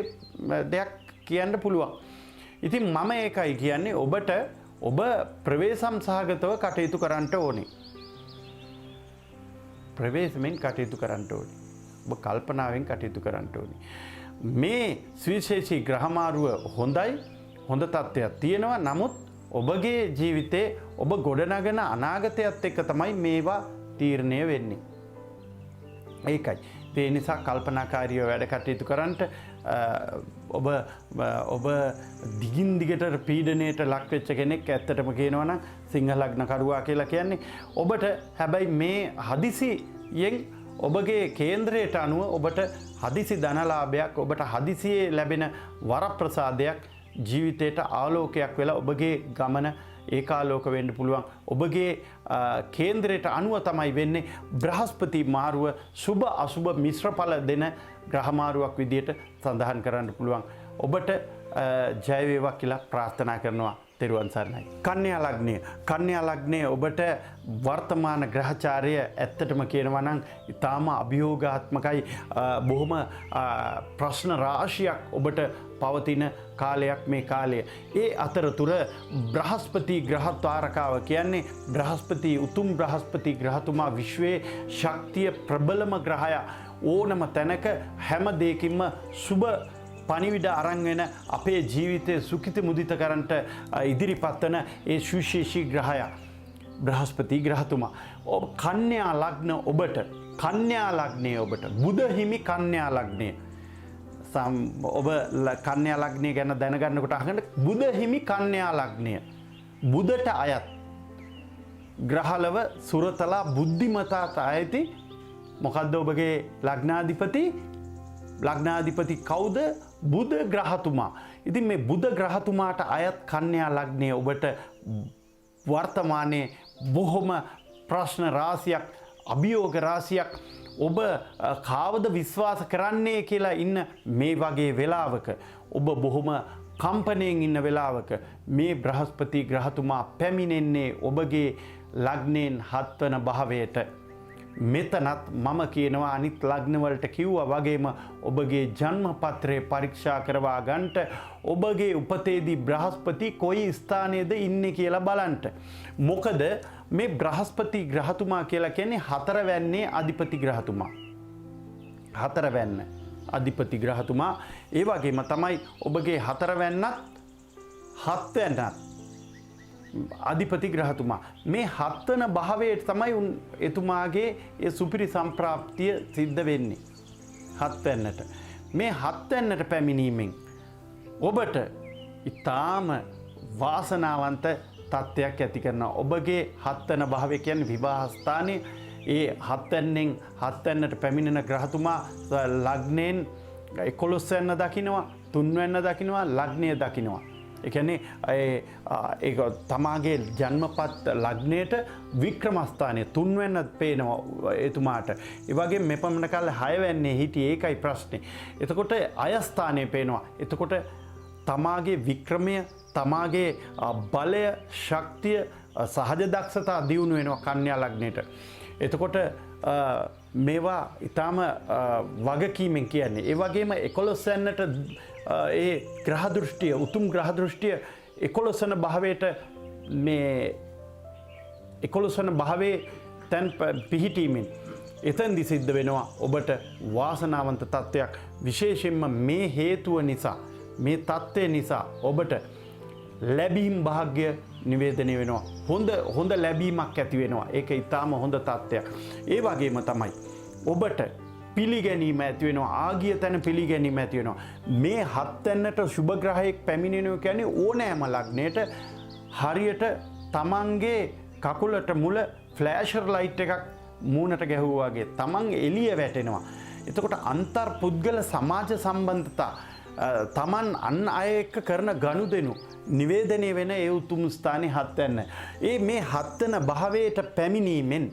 දෙයක් කියන්න පුළුවන්. ඉතින් මම ඒකයි කියන්නේ ඔබ ප්‍රවේශම් සහගතව කටයුතු කරන්න ඕනේ. ප්‍රවේශමෙන් කටයුතු කරන්න ඕනේ. ඔබ කල්පනාවෙන් කටයුතු කරන්න ඕනේ. මේ සුවිශේෂී ග්‍රහමාරුව හොඳ තත්ත්වයක් තියෙනවා. නමුත් ඔබගේ ජීවිතේ ඔබ ගොඩනගන අනාගතයත් එක්ක තමයි මේවා තීරණය වෙන්නේ. ඒකයි. ඒ නිසා කල්පනාකාරීව වැඩ කටයුතු කරන්නට ඔබ දිගින් දිගට පීඩනයට ලක් වෙච්ච කෙනෙක් ඇත්තටම කියනවා නම් සිංහ ලග්න කරුවා කියලා කියන්නේ ඔබට හැබැයි මේ හදිසියෙන් ඔබගේ කේන්ද්‍රයට අනුව ඔබට හදිසි ධනලාභයක් ඔබට හදිසියේ ලැබෙන වරප්‍රසාදයක් ජීවිතයට ආලෝකයක් වෙලා ඔබගේ ගමන ඒකාලෝක වෙන්න පුළුවන්. ඔබගේ කේන්ද්‍රයට අනුව තමයි වෙන්නේ බ්‍රහස්පති මාරුව සුබ අසුබ මිශ්‍රඵල දෙන ග්‍රහමාරුවක් විදියට සඳහන් කරන්න පුළුවන්. ඔබට ජය වේවා කියලා ප්‍රාර්ථනා කරනවා. තෙරුවන් සරණයි. කන්‍යා ලග්නය ඔබට වර්තමාන ග්‍රහචාරය ඇත්තටම කියනවා නම් ඊටාම අභියෝගාත්මකයි. බොහොම ප්‍රශ්න රාශියක් ඔබට පවතින කාලයක් මේ කාලය. ඒ අතරතුර බ්‍රහස්පති ග්‍රහතාරකාව කියන්නේ බ්‍රහස්පති උතුම් බ්‍රහස්පති ග්‍රහතුමා විශ්වයේ ශක්තිය ප්‍රබලම ග්‍රහය. ඕනම තැනක හැම දෙයකින්ම සුබ පණිවිඩ අරන් වෙන අපේ ජීවිතයේ සුඛිත මුදිත කරන්ට ඉදිරිපත් වන ඒ සුවිශේෂී ග්‍රහය බ්‍රහස්පති ග්‍රහතුමා. කන්‍යා ලග්න ඔබට බුධ හිමි කන්‍යා ලග්නය. ඔබ කන්‍යා ලග්නය ගැන දැනගන්නකොට අහන්න බුධ හිමි කන්‍යා ලග්නය. බුධට අයත් ග්‍රහලව සුරතලා බුද්ධිමතාට අයති. මොකද්ද ඔබගේ ලග්නාධිපති කවුද? බුධ ග්‍රහතුමා. ඉතින් මේ බුධ ග්‍රහතුමාට අයත් කන්‍යා ලග්නය ඔබට වර්තමානයේ බොහොම ප්‍රශ්න රාශියක් අභියෝග රාශියක් ඔබ කාවද විශ්වාස කරන්නේ කියලා ඉන්න මේ වගේ වෙලාවක ඔබ බොහොම කම්පණයෙන් ඉන්න වෙලාවක මේ බ්‍රහස්පති ග්‍රහතුමා පැමිණෙන්නේ ඔබගේ ලග්නයෙන් 7 වන භාවයට. මෙතනත් මම කියනවා අනිත් ලග්නවලට කිව්වා වගේම ඔබගේ ජන්මපත්‍රය පරීක්ෂා කරවා ගන්නට ඔබගේ උපතේදී බ්‍රහස්පති කොයි ස්ථානයේද ඉන්නේ කියලා බලන්න. මොකද මේ බ්‍රහස්පති ග්‍රහතුමා කියලා කියන්නේ 4 වැන්නේ අධිපති ග්‍රහතුමා. 4 වැන්න අධිපති ග්‍රහතුමා. ඒ වගේම තමයි ඔබගේ 4 වැන්නත් 7 වැන්නත් අධිපති ග්‍රහතුමා. මේ 7 වන භාවයට තමයි එතුමාගේ ඒ සුපිරි සම්ප්‍රාප්තිය සිද්ධ වෙන්නේ. 7 වෙන්නට. මේ 7 වෙන්නට පැමිණීමෙන් ඔබට ඊටාම වාසනාවන්ත තත්ත්වයක් ඇති කරනවා. ඔබගේ 7 වන භාවය කියන්නේ විවාහ ස්ථානයේ ඒ 7 වෙන්නෙන් 7 වෙන්නට පැමිණෙන ග්‍රහතුමා ලග්නයෙන් 11 වෙන්න දකින්නවා, 3 වෙන්න දකින්නවා, ලග්නය දකින්නවා. ඒ කියන්නේ ඒක තමාගේ ජන්මපත් ලග්නයට වික්‍රමස්ථානයේ 3 වෙන්න පේනවා එතුමාට. ඒ වගේම මෙපමණ කාලේ 6 වෙන්නේ හිටියේ. ඒකයි ප්‍රශ්නේ. එතකොට අයස්ථානයේ පේනවා. එතකොට තමාගේ වික්‍රමය, තමාගේ බලය, ශක්තිය, සහජ දක්ෂතා දියුණු වෙනවා කන්‍යා ලග්නයට. එතකොට මේවා ඊටාම වගකීමෙන් කියන්නේ. ඒ වගේම 11 වෙන්නට ඒ ග්‍රහ දෘෂ්ටිය, උතුම් ග්‍රහ දෘෂ්ටිය 11 වන භාවයට මේ 11 වන භාවයේ තැන් පිහිටීමෙන් එතෙන්දි සිද්ධ වෙනවා ඔබට වාසනාවන්ත තත්ත්වයක්. විශේෂයෙන්ම මේ හේතුව නිසා, මේ තත්ත්වය නිසා ඔබට ලැබීම් භාග්‍ය නිවේදනය වෙනවා. හොඳ ලැබීමක් ඇති වෙනවා. ඒක ඊටාම හොඳ තත්ත්වයක්. ඒ වගේම තමයි ඔබට පිළිගැනීම ඇති වෙනවා. ආගිය තැන පිළිගැනීම ඇති වෙනවා. මේ 7 තැනට සුබ ග්‍රහයෙක් පැමිණෙනවා කියන්නේ ඕනෑම ලග්නයට හරියට තමන්ගේ කකුලට මුල ෆ්ලෑෂර් ලයිට් එකක් මූණට ගැහුවා වගේ තමන් එළිය වැටෙනවා. එතකොට අන්තර් පුද්ගල සමාජ සම්බන්ධතා තමන් අන් අය එක්ක කරන ගනුදෙනු නිවේදනය වෙන ඒ උතුම් ස්ථානයේ 7 තැන. මේ 7 තැන භාවයට පැමිණීමෙන්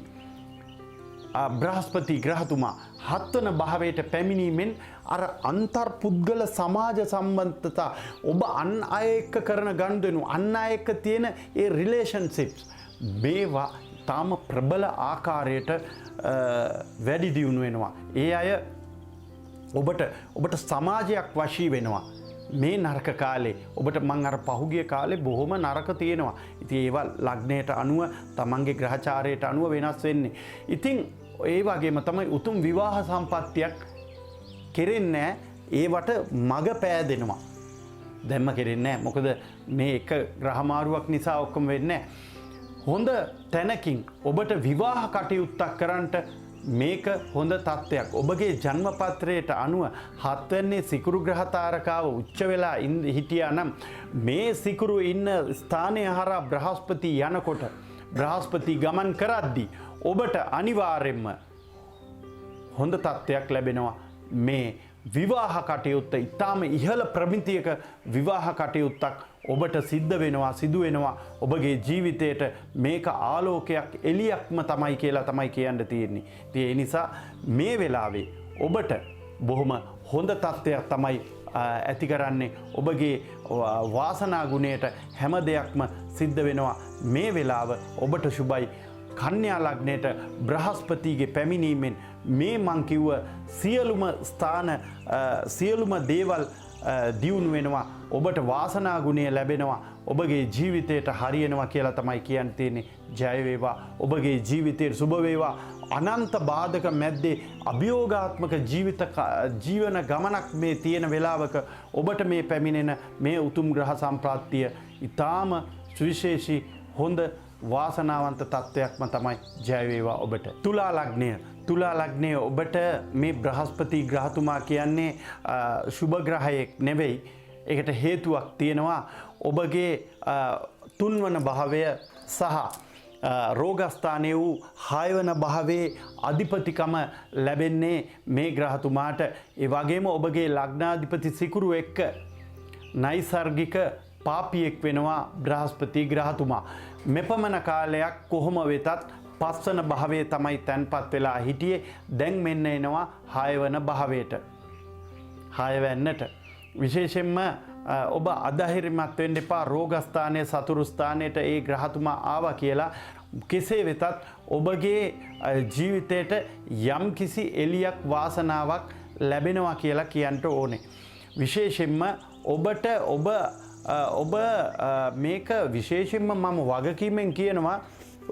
බ්‍රහස්පති ග්‍රහතුමා 7 වන භාවයට පැමිණීමෙන් අර අන්තර් පුද්ගල සමාජ සම්බන්ධතා ඔබ අන් අය එක්ක කරන ගනුදෙනු අන් අය එක්ක තියෙන ඒ රිලේෂන්ෂිප්ස් මේවා තාම ප්‍රබල ආකාරයට වැඩි දියුණු වෙනවා. ඒ අය ඔබට සමාජයක් වශී වෙනවා. මේ නරක කාලේ ඔබට මං අර පහුගිය කාලේ බොහොම නරක තියෙනවා. ඉතින් ඒවා ලග්නයට අනුව තමන්ගේ ග්‍රහචාරයට අනුව වෙනස් වෙන්නේ. ඉතින් ඒ වගේම තමයි උතුම් විවාහ සම්පත්තියක් කෙරෙන්නේ ඒවට මග පෑදෙනවා. දැම්ම කෙරෙන්නේ මොකද මේ එක ග්‍රහමාරුවක් නිසා ඔක්කොම වෙන්නේ හොඳ තැනකින් ඔබට විවාහ කටයුත්තක් කරන්නට මේක හොඳ තත්ත්වයක්. ඔබගේ ජන්මපත්‍රයට අනුව 7 වෙනි සිකුරු ග්‍රහ තාරකාව උච්ච වෙලා හිටියා නම් මේ සිකුරු ඉන්න ස්ථානය හරහා බ්‍රහස්පති යනකොට බ්‍රහස්පති ගමන් කරද්දී ඔබට අනිවාර්යෙන්ම හොඳ තත්ත්වයක් ලැබෙනවා. මේ විවාහ කටයුත්ත ඉතාම ඉහළ ප්‍රමිතියක විවාහ කටයුත්තක් ඔබට සිද්ධ වෙනවා සිදු වෙනවා. ඔබගේ ජීවිතයට මේක ආලෝකයක් එළියක්ම තමයි කියලා තමයි කියන්න තියෙන්නේ. ඉතින් ඒ නිසා මේ වෙලාවේ ඔබට බොහොම හොඳ තත්ත්වයක් තමයි ඇති කරන්නේ. ඔබගේ වාසනා ගුණයට හැම දෙයක්ම සිද්ධ වෙනවා. මේ වෙලාව ඔබට සුබයි. කන්‍යා ලග්නයට බ්‍රහස්පතිගේ පැමිණීමෙන් මේ මං කිව්ව සියලුම ස්ථාන සියලුම දේවල් දියුණු වෙනවා. ඔබට වාසනා ගුණය ලැබෙනවා. ඔබගේ ජීවිතයට හරියනවා කියලා තමයි කියන්න තියෙන්නේ. ජය වේවා. ඔබගේ ජීවිතයට සුබ වේවා. අනන්ත බාධක මැද්දේ අභියෝගාත්මක ජීවන ගමනක් මේ තියෙන වෙලාවක ඔබට මේ පැමිණෙන මේ උතුම් ග්‍රහ සම්ප්‍රාප්තිය ඊටාම සුවිශේෂී හොඳ වාසනාවන්ත තත්ත්වයක්ම තමයි. ජය වේවා ඔබට. තුලා ලග්නය ඔබට මේ බ්‍රහස්පති ග්‍රහතුමා කියන්නේ සුබ ග්‍රහයෙක් නෙවෙයි. ඒකට හේතුවක් තියෙනවා. ඔබගේ 3 වන භාවය සහ රෝගස්ථානය වූ 6 වන භාවයේ අධිපතිකම ලැබෙන්නේ මේ ග්‍රහතුමාට. ඒ වගේම ඔබගේ ලග්නාධිපති සිකුරු එක්ක නෛසර්ගික පාපියෙක් වෙනවා බ්‍රහස්පති ග්‍රහතුමා. මෙපමණ කාලයක් කොහොම වෙතත් 5 වන භාවයේ තමයි තැන්පත් වෙලා හිටියේ. දැන් මෙන්න එනවා 6 වන භාවයට. 6 වෙන්නට විශේෂයෙන්ම ඔබ අධෛර්යමත් වෙන්න එපා. රෝගස්ථානයේ සතුරු ස්ථානයට ඒ ග්‍රහතුමා ආවා කියලා කෙසේ වෙතත් ඔබගේ ජීවිතයට යම් කිසි එළියක් වාසනාවක් ලැබෙනවා කියලා කියන්න ඕනේ. විශේෂයෙන්ම ඔබට ඔබ මේක විශේෂයෙන්ම මම වගකීමෙන් කියනවා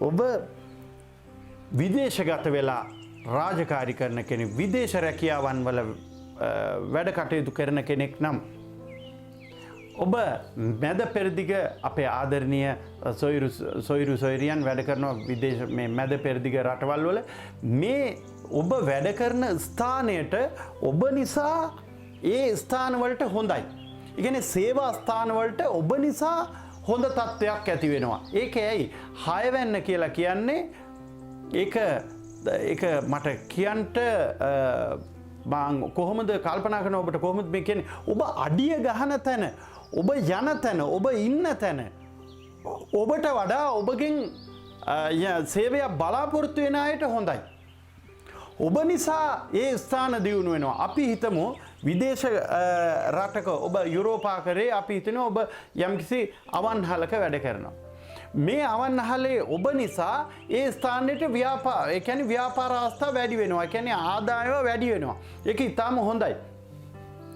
ඔබ විදේශගත වෙලා රාජකාරී කරන කෙනෙක් විදේශ රැකියාවන් වල වැඩ කටයුතු කරන කෙනෙක් නම් ඔබ මැද පෙරදිග අපේ ආදරණීය සොයිරු සොයරියන් වැඩ කරනවා විදේශ මේ මැද පෙරදිග රටවල් වල මේ ඔබ වැඩ කරන ස්ථානයට ඔබ නිසා ඒ ස්ථාන වලට හොඳයි. ඒ කියන්නේ සේවා ස්ථාන වලට ඔබ නිසා හොඳ තත්ත්වයක් ඇති වෙනවා. ඒක ඇයි 6 වෙන්න කියලා කියන්නේ ඒක මට කියන්ට මම කොහොමද කල්පනා කරන ඔබට කොහොමද මේ කියන්නේ ඔබ අඩිය ගහන තැන ඔබ යන තැන ඔබ ඉන්න තැන ඔබට වඩා ඔබගෙන් සේවයක් බලාපොරොත්තු වෙන අයට හොඳයි. ඔබ නිසා ඒ ස්ථාන දියුණු වෙනවා. අපි හිතමු විදේශ රටක ඔබ යුරෝපාකරේ අපි හිතනවා ඔබ යම්කිසි අවන්හලක වැඩ කරනවා. මේ අවන්හලේ ඔබ නිසා ඒ ස්ථානයට ඒ කියන්නේ ව්‍යාපාර අවස්ථා වැඩි වෙනවා. ඒ කියන්නේ ආදායම වැඩි වෙනවා. ඒක ඉතාම හොඳයි.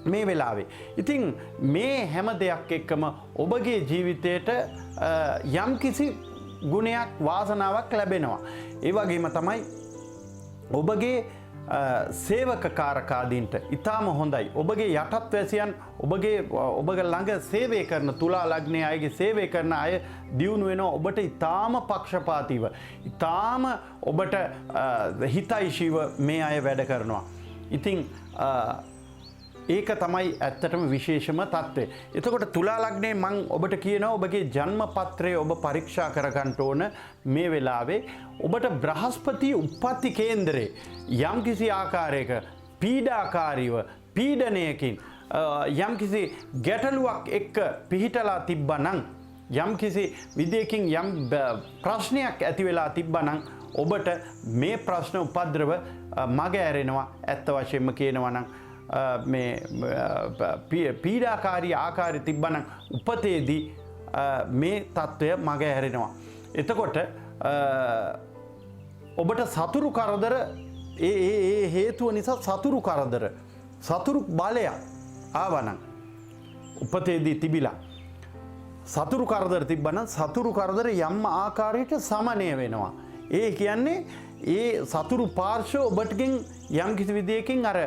මේ වෙලාවේ. ඉතින් මේ හැම දෙයක් එක්කම ඔබගේ ජීවිතයට යම්කිසි ගුණයක් වාසනාවක් ලැබෙනවා. ඒ වගේම තමයි ඔබගේ සේවකකාරකාදීන්ට ඉතාම හොඳයි. ඔබගේ යටත් වැසියන් ඔබ ළඟ සේවය කරන තුලා ලග්නයේ අයගේ සේවය කරන අය දියුණු වෙනවා. ඔබට ඉතාම පක්ෂපාතීව ඉතාම ඔබට හිතයිශීව මේ අය වැඩ කරනවා. ඉතින් ඒක තමයි ඇත්තටම විශේෂම තත්ත්වය. එතකොට තුලා ලග්නයේ මං ඔබට කියනවා ඔබගේ ජන්ම පත්‍රය ඔබ පරීක්ෂා කරගන්න ඕන මේ වෙලාවේ. ඔබට බ්‍රහස්පති උප්පත්ති කේන්දරේ යම්කිසි ආකාරයක පීඩාකාරීව පීඩනයකින් යම්කිසි ගැටලුවක් එක්ක පිහිටලා තිබ්බනම් යම්කිසි විදියකින් යම් ප්‍රශ්නයක් ඇති වෙලා තිබ්බනම් ඔබට මේ ප්‍රශ්න උපද්‍රව මග ඇරෙනවා. ඇත්ත වශයෙන්ම කියනවා නම් මේ පීඩාකාරී ආකාරය තිබ්බනම් උපතේදී මේ තත්ත්වය මග හැරෙනවා. එතකොට ඔබට සතුරු කරදර ඒ හේතුව නිසා සතුරු කරදර සතුරු බලයක් ආවනම් උපතේදී තිබිලා සතුරු කරදර තිබ්බනම් සතුරු කරදර යම් ආකාරයකට සමනය වෙනවා. ඒ කියන්නේ ඒ සතුරු පාර්ශ්ව ඔබටකින් යම් කිසි විදියකින් අර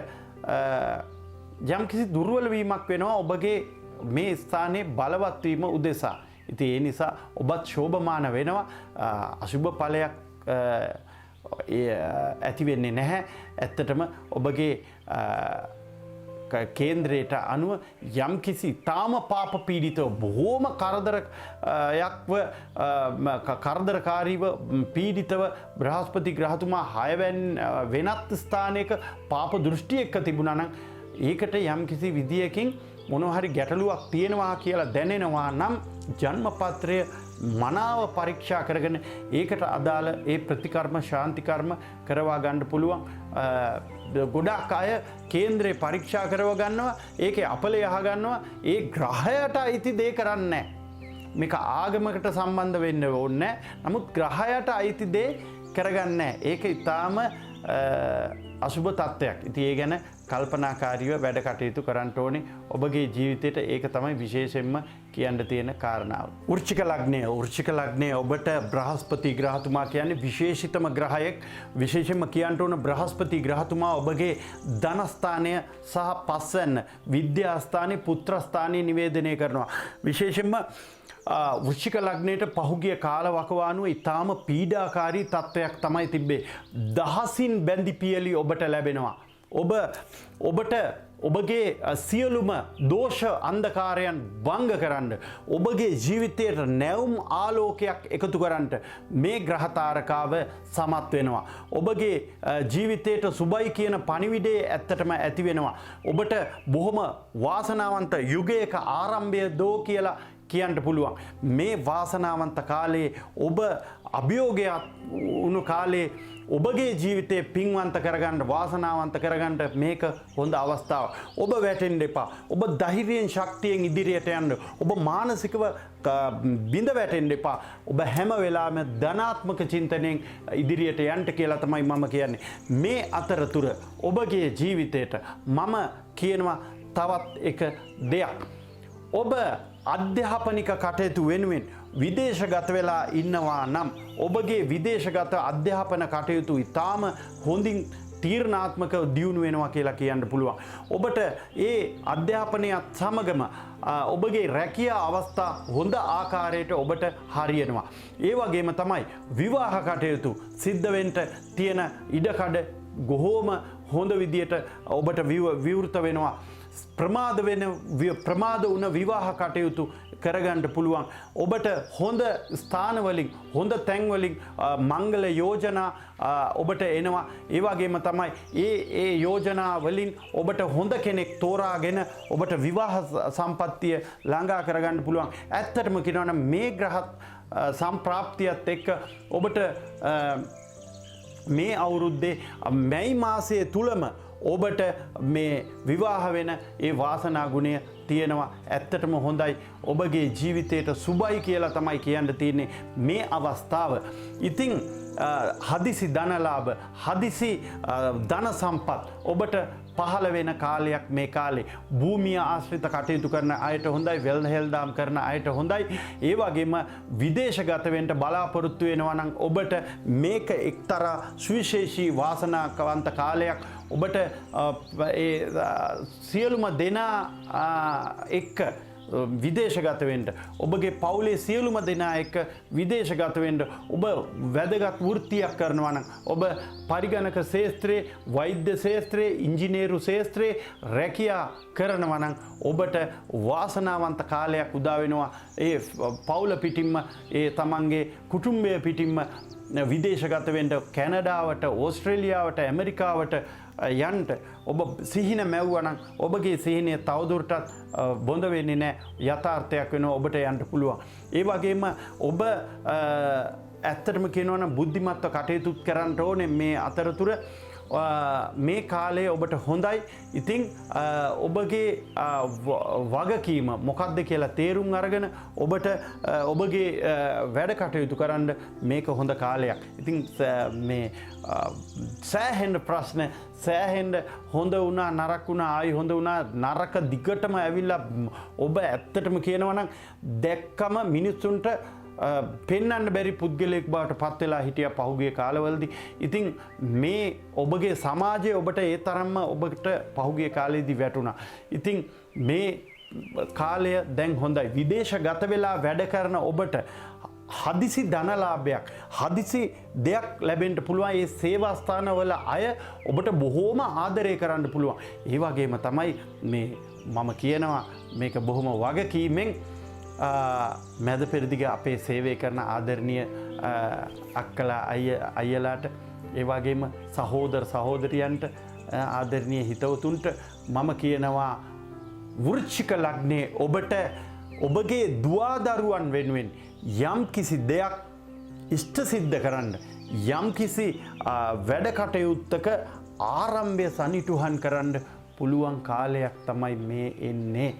යම් කිසි දුර්වල වීමක් වෙනවා ඔබගේ මේ ස්ථානයේ බලවත් වීම උදෙසා. ඉතින් ඒ නිසා ඔබත් ශෝභමාන වෙනවා. අශුභ ඵලයක් ඇති වෙන්නේ නැහැ. ඇත්තටම ඔබගේ කේන්ද්‍රයට අනුව යම් කිසි තාම පාප පීඩිතව බොහෝම කරදරකාරීව පීඩිතව බ්‍රහස්පති ග්‍රහතුමා 6 වෙනත් ස්ථානයක පාප දෘෂ්ටි එක්ක තිබුණා නම් ඒකට යම් කිසි විදියකින් මොනවා හරි ගැටලුවක් තියෙනවා කියලා දැනෙනවා නම් ජන්මපත්‍රය මනාව පරීක්ෂා කරගෙන ඒකට අදාළ ඒ ප්‍රතිකර්ම ශාන්තිකර්ම කරවා ගන්න පුළුවන්. ගොඩක් අය කේන්ද්‍රේ පරීක්ෂා කරව ගන්නවා. ඒකේ අපලය අහගන්නවා. ඒ ග්‍රහයට අයිති දේ කරන්නේ නැහැ. මේක ආගමකට සම්බන්ධ වෙන්න ඕනේ. නමුත් ග්‍රහයට අයිති දේ කරගන්නේ නැහැ. ඒක ඊටාම අසුබ තත්ත්වයක්. ඉතින් ඒ ගැන කල්පනාකාරීව වැඩ කටයුතු කරන්න ඕනේ. ඔබගේ ජීවිතේට ඒක තමයි විශේෂයෙන්ම කියන්න තියෙන කාරණාව. වෘශ්චික ලග්නය ඔබට බ්‍රහස්පති ග්‍රහතුමා කියන්නේ විශේෂිතම ග්‍රහයෙක්. විශේෂයෙන්ම කියන්න ඕන බ්‍රහස්පති ග්‍රහතුමා ඔබගේ ධනස්ථානය සහ පස්වැන්න විද්‍යාස්ථානයේ පුත්‍රස්ථානයේ නිවේදනය කරනවා. විශේෂයෙන්ම වෘශ්චික ලග්නයට පහුගිය කාලවකවානුව ඉතාම පීඩාකාරී තත්ත්වයක් තමයි තිබ්බේ. දහසින් බැඳි පියලි ඔබට ලැබෙනවා. ඔබට ඔබගේ සියලුම දෝෂ අන්ධකාරයන් භංග කරන්න ඔබගේ ජීවිතයට නැවුම් ආලෝකයක් එකතු කරන්නට මේ ග්‍රහතාරකාව සමත් වෙනවා. ඔබගේ ජීවිතයට සුබයි කියන පණිවිඩය ඇත්තටම ඇති වෙනවා. ඔබට බොහොම වාසනාවන්ත යුගයක ආරම්භය දෝ කියලා කියන්න පුළුවන්. මේ වාසනාවන්ත කාලයේ ඔබ අභියෝගයක් වුණු කාලේ ඔබගේ ජීවිතේ පින්වන්ත කරගන්න වාසනාවන්ත කරගන්න මේක හොඳ අවස්ථාවක්. ඔබ වැටෙන්න එපා. ඔබ ධෛර්යයෙන් ශක්තියෙන් ඉදිරියට යන්න. ඔබ මානසිකව බිඳ වැටෙන්න එපා. ඔබ හැම වෙලාවෙම ධනාත්මක චින්තනයෙන් ඉදිරියට යන්න කියලා තමයි මම කියන්නේ. මේ අතරතුර ඔබගේ ජීවිතේට මම කියනවා තවත් එක දෙයක්. ඔබ අධ්‍යාපනික කටයුතු වෙනුවෙන් විදේශගත වෙලා ඉන්නවා නම් ඔබගේ විදේශගත අධ්‍යාපන කටයුතු ඉතාම හොඳින් තීරණාත්මක දියුණු වෙනවා කියලා කියන්න පුළුවන්. ඔබට ඒ අධ්‍යාපනයත් සමගම ඔබගේ රැකියා අවස්ථා හොඳ ආකාරයට ඔබට හරියනවා. ඒ වගේම තමයි විවාහ කටයුතු සිද්ධ වෙන්න තියෙන ඉඩකඩ බොහෝම හොඳ විදියට ඔබට විවෘත වෙනවා. ප්‍රමාද වුණ විවාහ කටයුතු කරගන්න පුළුවන්. ඔබට හොඳ ස්ථානවලින් හොඳ තැන්වලින් මංගල යෝජනා ඔබට එනවා. ඒ වගේම තමයි ඒ යෝජනා වලින් ඔබට හොඳ කෙනෙක් තෝරාගෙන ඔබට විවාහ සම්පත්තිය ළඟා කරගන්න පුළුවන්. ඇත්තටම කියනවා නම් මේ ග්‍රහ සම්ප්‍රාප්තියත් එක්ක ඔබට මේ අවුරුද්දේ මැයි මාසයේ තුලම ඔබට මේ විවාහ වෙන ඒ වාසනා ගුණය තියෙනවා. ඇත්තටම හොඳයි. ඔබගේ ජීවිතයට සුබයි කියලා තමයි කියන්න තියෙන්නේ මේ අවස්ථාව. ඉතින් හදිසි ධනලාභ හදිසි ධන සම්පත් ඔබට පහළ වෙන කාලයක් මේ කාලේ භූමිය ආශ්‍රිත කටයුතු කරන අයට හොඳයි වෙළඳ කරන අයට හොඳයි ඒ වගේම විදේශගත වෙන්න බලාපොරොත්තු වෙනවා නම් ඔබට මේක එක්තරා සුවිශේෂී වාසනාවන්ත කාලයක් ඔබට ඒ සියලුම දෙනා එක්ක විදේශගත වෙන්න ඔබගේ පවුලේ සියලුම දෙනා එක්ක විදේශගත වෙන්න ඔබ වැදගත් වෘත්තියක් කරනවා නම් ඔබ පරිගණක ශාස්ත්‍රයේ වෛද්‍ය ශාස්ත්‍රයේ ඉංජිනේරු ශාස්ත්‍රයේ රැකියා කරනවා නම් ඔබට වාසනාවන්ත කාලයක් උදා වෙනවා ඒ පවුල පිටින්ම ඒ තමන්ගේ කුටුම්බය පිටින්ම විදේශගත වෙන්න කැනඩාවට ඕස්ට්‍රේලියාවට ඇමරිකාවට යන්ට ඔබ සිහින මැව්වනම් ඔබගේ සිහිනය තවදුරටත් බොඳ වෙන්නේ නැහැ යථාර්ථයක් වෙනවා ඔබට යන්න පුළුවන් ඒ වගේම ඔබ ඇත්තටම කියනවා නම් බුද්ධිමත්ව කටයුතු කරන්න ඕනේ මේ අතරතුර මේ කාලේ ඔබට හොඳයි ඉතින් ඔබගේ වගකීම මොකක්ද කියලා තේරුම් අරගෙන ඔබට ඔබගේ වැඩ කටයුතු කරන්න මේක හොඳ කාලයක් ඉතින් මේ සෑහෙන ප්‍රශ්න සෑහෙන හොඳ වුණා නරක වුණා ආයි හොඳ වුණා නරක දිගටම ඇවිල්ලා ඔබ ඇත්තටම කියනවා නම් දැක්කම මිනිස්සුන්ට පෙන්වන්න බැරි පුද්ගලයෙක් බවට පත් වෙලා හිටියා පහුගිය කාලවලදී. ඉතින් මේ ඔබගේ සමාජය ඔබට ඒ තරම්ම ඔබට පහුගිය කාලෙදී වැටුණා. ඉතින් මේ කාලය දැන් හොඳයි. විදේශගත වෙලා වැඩ කරන ඔබට හදිසි ධනලාභයක් හදිසි දෙයක් ලැබෙන්න පුළුවන්. ඒ සේවා ස්ථානවල අය ඔබට බොහෝම ආදරය කරන්න පුළුවන්. ඒ වගේම තමයි මේ මම කියනවා මේක බොහොම වගකීමෙන් මැද පෙරදිග අපේ සේවය කරන ආදරණීය අක්කලා අයියලාට ඒ වගේම සහෝදර සහෝදරියන්ට ආදරණීය හිතවතුන්ට මම කියනවා වෘශ්චික ලග්නේ ඔබට ඔබගේ දුවදරුවන් වෙනුවෙන් යම් කිසි දෙයක් ඉෂ්ට සිද්ධ කරන්න යම් කිසි වැඩ කටයුත්තක ආරම්භය සනිටුහන් කරන්න පුළුවන් කාලයක් තමයි මේ එන්නේ.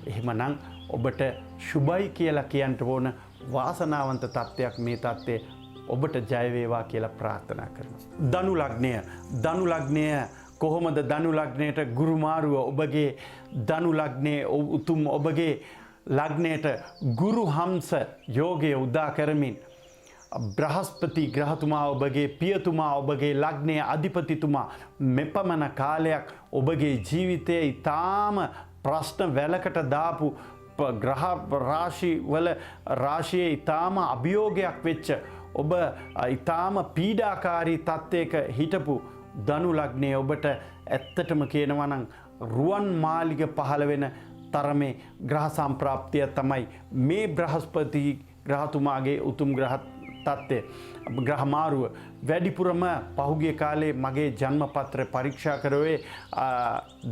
එහෙමනම් ඔබට සුබයි කියලා කියන්න ඕන වාසනාවන්ත තත්ත්වයක් මේ තත්ත්වය ඔබට ජය වේවා කියලා ප්‍රාර්ථනා කරනවා. ධනු ලග්නය කොහොමද ධනු ලග්නයට ගුරු මාරුව ඔබගේ ධනු ලග්නයේ උතුම් ඔබගේ ලග්නයට ගුරු හම්ස යෝගය උදා කරමින් බ්‍රහස්පති ග්‍රහතුමා ඔබගේ පියතුමා ඔබගේ ලග්නයේ අධිපතිතුමා මෙපමණ කාලයක් ඔබගේ ජීවිතයේ ඊටාම ප්‍රශ්න වැලකට දාපු ග්‍රහ රාශිවල රාශියේ ඊටාම අභියෝගයක් වෙච්ච ඔබ ඊටාම පීඩාකාරී තත්ත්වයක හිටපු ධනු ලග්නයේ ඔබට ඇත්තටම කියනවා නම් රුවන් මාලිග පහළ වෙන තරමේ ග්‍රහ සම්ප්‍රාප්තිය තමයි මේ බ්‍රහස්පති ග්‍රහතුමාගේ උතුම් ග්‍රහ තත්ත්වය ග්‍රහ මාරුව වැඩිපුරම පහුගිය කාලේ මගේ ජන්මපත්‍ර පරීක්ෂා කරුවේ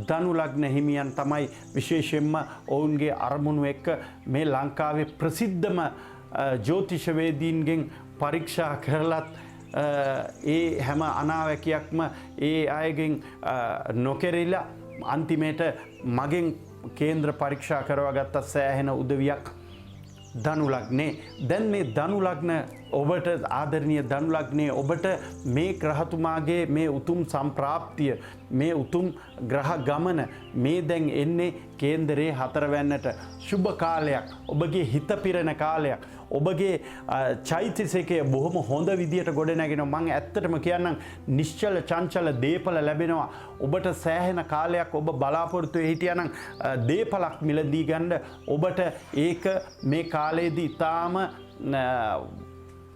ධනු ලග්න හිමියන් තමයි විශේෂයෙන්ම ඔවුන්ගේ අරමුණු එක්ක මේ ලංකාවේ ප්‍රසිද්ධම ජ්‍යොතිෂවේදීන්ගෙන් පරීක්ෂා කරලත් ඒ හැම අනාවැකියක්ම ඒ අයගෙන් නොකෙරිලා අන්තිමේට මගෙන් කේන්ද්‍ර පරීක්ෂා කරවාගත්ත සෑහෙන උදවියක් ධනු ලග්නේ. දැන් මේ ධනු ලග්න ඔබට ආදරණීය ධනු ලග්නේ ඔබට මේ ග්‍රහතුමාගේ මේ උතුම් සම්ප්‍රාප්තිය මේ උතුම් ග්‍රහ ගමන මේ දැන් එන්නේ කේන්දරේ 4 වෙන්නට සුබ කාලයක් ඔබගේ හිත පිරෙන කාලයක් ඔබගේ චෛතසිකය බොහොම හොඳ විදියට ගොඩ නැගෙනවා. මම ඇත්තටම කියන්නම් නිශ්චල චංචල දීපල ලැබෙනවා. ඔබට සෑහෙන කාලයක් ඔබ බලාපොරොත්තු හිටියානම් දීපලක් මිලදී ගන්න ඔබට ඒක මේ කාලේදී ඊටාම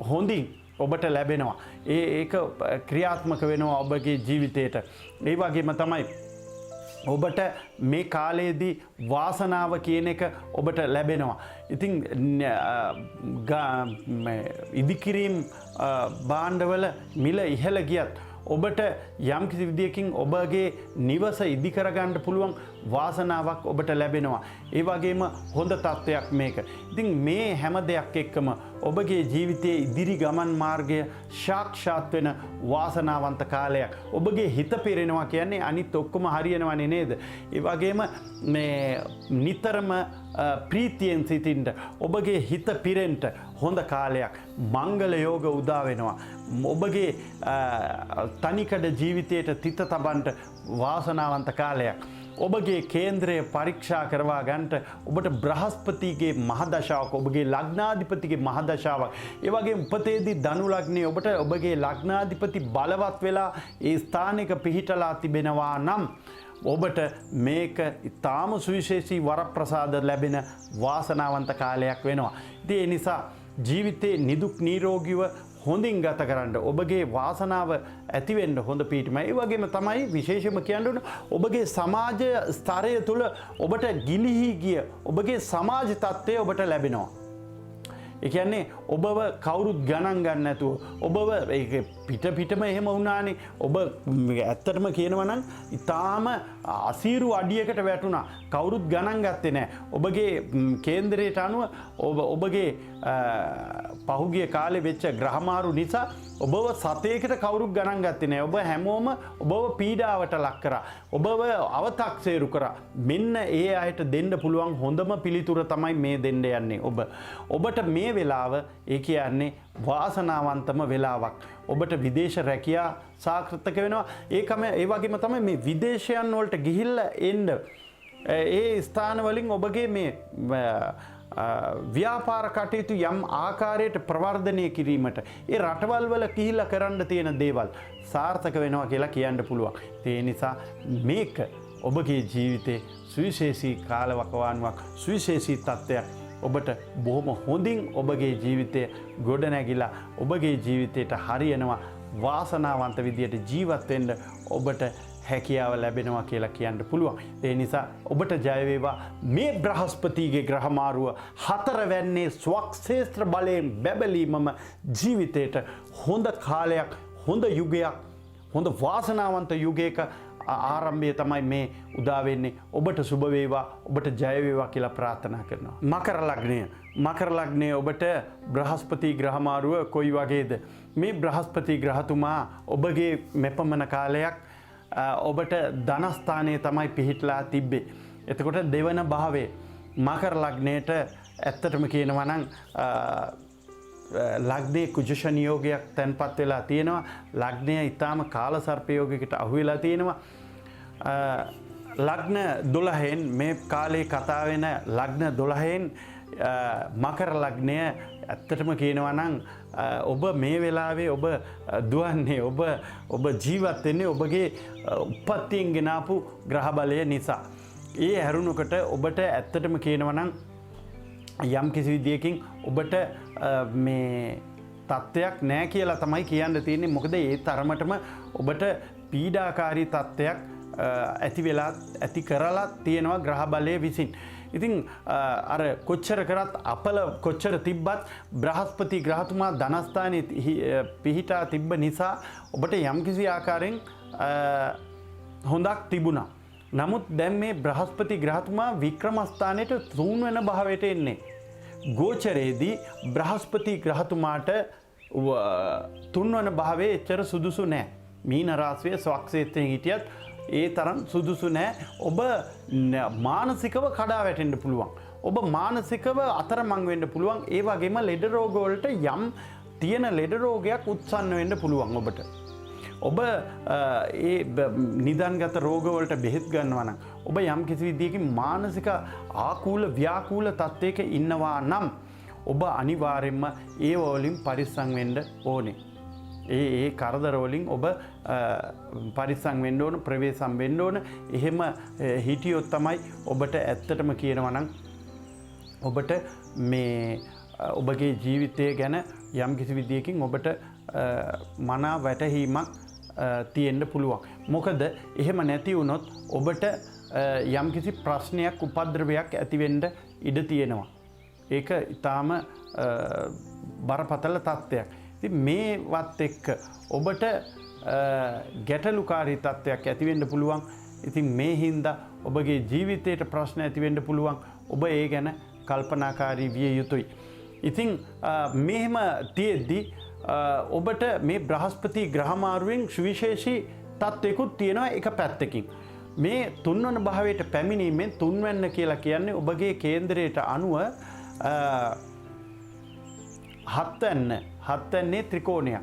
හොඳින් ඔබට ලැබෙනවා. ඒක ක්‍රියාත්මක වෙනවා ඔබගේ ජීවිතේට. ඒ වගේම තමයි ඔබට මේ කාලයේදී වාසනාව කියන එක ඔබට ලැබෙනවා. ඉතින් ඉදිකිරීම් භාණ්ඩවල මිල ඉහළ ගියත් ඔබට යම් කිසි විදියකින් ඔබගේ නිවස ඉදි කරගන්න පුළුවන් වාසනාවක් ඔබට ලැබෙනවා. ඒ වගේම හොඳ තත්ත්වයක් මේක. ඉතින් මේ හැම දෙයක් එක්කම ඔබගේ ජීවිතයේ ඉදිරි ගමන් මාර්ගය සාක්ෂාත් වෙන වාසනාවන්ත කාලයක්. ඔබගේ හිත පිරෙනවා කියන්නේ අනිත් ඔක්කොම හරියනවනේ නේද? ඒ වගේම මේ නිතරම ප්‍රීතියෙන් සිටින්න ඔබගේ හිත පිරෙන්න හොඳ කාලයක්. මංගල යෝග උදා වෙනවා. ඔබගේ තනිකඩ ජීවිතයට තිත තබන්ට වාසනාවන්ත කාලයක්. ඔබගේ කේන්ද්‍රය පරීක්ෂා කරවා ගන්නට ඔබට බ්‍රහස්පතිගේ මහදශාවක් ඔබගේ ලග්නාධිපතිගේ මහදශාවක් ඒ වගේ උපතේදී ධනු ලග්නේ ඔබට ඔබගේ ලග්නාධිපති බලවත් වෙලා ඒ ස්ථානික පිහිටලා තිබෙනවා නම් ඔබට මේක ඉතාම සුවිශේෂී වරප්‍රසාද ලැබෙන වාසනාවන්ත කාලයක් වෙනවා. ඉතින් ඒ නිසා ජීවිතේ නිදුක් නිරෝගීව හොඳින් ගත කරන්න ඔබගේ වාසනාව ඇතිවෙන්න හොඳ පීඨම. ඒ වගේම තමයි විශේෂම කියන්න ඕන ඔබගේ සමාජ ස්තරය තුළ ඔබට ගිලිහි ගිය ඔබගේ සමාජ තත්ත්වය ඔබට ලැබෙනවා. ඒ කියන්නේ ඔබව කවුරුත් ගණන් ගන්න නැතුව ඔබව ඒක පිටම එහෙම වුණානේ. ඔබ ඇත්තටම කියනවා නම් ඊටාම අසීරු අඩියකට වැටුණා. කවුරුත් ගණන් ගත්තේ නැහැ. ඔබගේ කේන්දරයට අනුව ඔබගේ පහුගිය කාලේ වෙච්ච ග්‍රහමාරු නිසා ඔබව සතේකට කවුරුත් ගණන් ගත්තේ නැහැ. ඔබ හැමෝම ඔබව පීඩාවට ලක් කරා. ඔබව අව탁සේරු කරා. මෙන්න ඒ අයට දෙන්න පුළුවන් හොඳම පිළිතුර තමයි මේ දෙන්න යන්නේ. ඔබට මේ වෙලාව ඒ කියන්නේ වාසනාවන්තම වෙලාවක්. ඔබට විදේශ රැකියා සාර්ථක වෙනවා. ඒ වගේම තමයි මේ විදේශයන් වලට ගිහිල්ලා එන්න ඒ ස්ථාන වලින් ඔබගේ මේ ව්‍යාපාර කටයුතු යම් ආකාරයට ප්‍රවර්ධනය කිරීමට ඒ රටවල් වල ගිහිල්ලා කරන්න තියෙන දේවල් සාර්ථක වෙනවා කියලා කියන්න පුළුවන්. ඒ නිසා මේක ඔබගේ ජීවිතේ සුවිශේෂී කාලවකවානුවක් සුවිශේෂී තත්ත්වයක් ඔබට බොහොම හොඳින් ඔබගේ ජීවිතය ගොඩනැගිලා ඔබගේ ජීවිතයට හරියනවා වාසනාවන්ත විදියට ජීවත් වෙන්න ඔබට හැකියාව ලැබෙනවා කියලා කියන්න පුළුවන්. ඒ නිසා ඔබට ජය වේවා. මේ බ්‍රහස්පතිගේ ග්‍රහමාරුව හතරවැන්නේ ස්වක්ෂේත්‍ර බලයෙන් බැබලීමම ජීවිතයට හොඳ කාලයක්, හොඳ යුගයක්, හොඳ වාසනාවන්ත යුගයක ආරම්භය තමයි මේ උදා වෙන්නේ. ඔබට සුබ වේවා, ඔබට ජය වේවා කියලා ප්‍රාර්ථනා කරනවා. මකර ලග්නය ඔබට බ්‍රහස්පති ග්‍රහමාරුව කොයි වගේද? මේ බ්‍රහස්පති ග්‍රහතුමා ඔබගේ මෙපමණ කාලයක් ඔබට ධනස්ථානයේ තමයි පිහිටලා තිබ්බේ. එතකොට දෙවන භාවයේ මකර ලග්නයට ඇත්තටම කියනවා නම් ලග්නේ කුජ ශනි යෝගයක් තැන්පත් වෙලා තියෙනවා. ලග්නය ඊටාම කාලසර්ප යෝගයකට අහු වෙලා තියෙනවා. ලග්න 12න් මේ කාලේ කතා වෙන ලග්න 12න් මකර ලග්නය ඇත්තටම කියනවා නම් ඔබ මේ වෙලාවේ ඔබ දුවන්නේ ඔබ ජීවත් වෙන්නේ ඔබගේ උප්පත්තියෙන් ගෙනාපු ග්‍රහ බලය නිසා. ඒ හැරුණකොට ඔබට ඇත්තටම කියනවා නම් යම් කිසි විදියකින් ඔබට මේ තත්ත්වයක් නැහැ කියලා තමයි කියන්න තියෙන්නේ. මොකද ඒ තරමටම ඔබට පීඩාකාරී තත්ත්වයක් ඇති කරලා තියෙනවා ග්‍රහ බලය විසින්. ඉතින් අර කොච්චර කරත් අපල කොච්චර තිබ්බත් බ්‍රහස්පති ග්‍රහතුමා ධනස්ථානයේ පිහිටා තිබ්බ නිසා ඔබට යම්කිසි ආකාරයෙන් හොඳක් තිබුණා. නමුත් දැන් මේ බ්‍රහස්පති ග්‍රහතුමා වික්‍රමස්ථානයට 3 වෙනි භාවයට එන්නේ. ගෝචරයේදී බ්‍රහස්පති ග්‍රහතුමාට 3 වෙනි භාවයේ එච්චර සුදුසු නැහැ. මීන රාශියේ ස්වක්ෂේත්‍රයෙන් හිටියත් ඒ තරම් සුදුසු නැහැ. ඔබ මානසිකව කඩා වැටෙන්න පුළුවන්. ඔබ මානසිකව අතරමං වෙන්න පුළුවන්. ඒ වගේම ලෙඩ රෝග වලට යම් තියෙන ලෙඩ රෝගයක් උත්සන්න වෙන්න පුළුවන් ඔබට. ඔබ ඒ නිදන්ගත රෝග වලට බෙහෙත් ගන්නවා නම් ඔබ යම් කිසි විදියකින් මානසික ආකූල ව්‍යාකූල තත්ත්වයක ඉන්නවා නම් ඔබ අනිවාර්යයෙන්ම ඒ වලින් පරිස්සම් වෙන්න ඕනේ. ඒ කරදර වලින් ඔබ පරිස්සම් වෙන්න ඕන, ප්‍රවේශම් වෙන්න ඕන. එහෙම හිටියොත් තමයි ඔබට ඇත්තටම කියනවා නම් ඔබට මේ ඔබගේ ජීවිතය ගැන යම් කිසි විදියකින් ඔබට මනා වැටහීමක් තියෙන්න පුළුවන්. මොකද එහෙම නැති වුණොත් ඔබට යම් කිසි ප්‍රශ්නයක් උපද්‍රවයක් ඇති වෙන්න ඉඩ තියෙනවා. ඒක ඊටාම බරපතල තත්ත්වයක්. ඉතින් මේවත් එක්ක ඔබට ගැටලුකාරී තත්ත්වයක් ඇති වෙන්න පුළුවන්. ඉතින් මේ හින්දා ඔබගේ ජීවිතයට ප්‍රශ්න ඇති වෙන්න පුළුවන්. ඔබ ඒ ගැන කල්පනාකාරී විය යුතුයි. ඉතින් මෙහෙම තියෙද්දි ඔබට මේ බ්‍රහස්පති ග්‍රහමාරුවෙන් සුවිශේෂී තත්ත්වයකුත් තියෙනවා එක පැත්තකින්. මේ 3 වෙනි භාවයට පැමිණීමෙන් 3 වෙනි කියලා කියන්නේ ඔබගේ කේන්දරයට අනුව 7 වෙනි ත්‍රිකෝණයක්.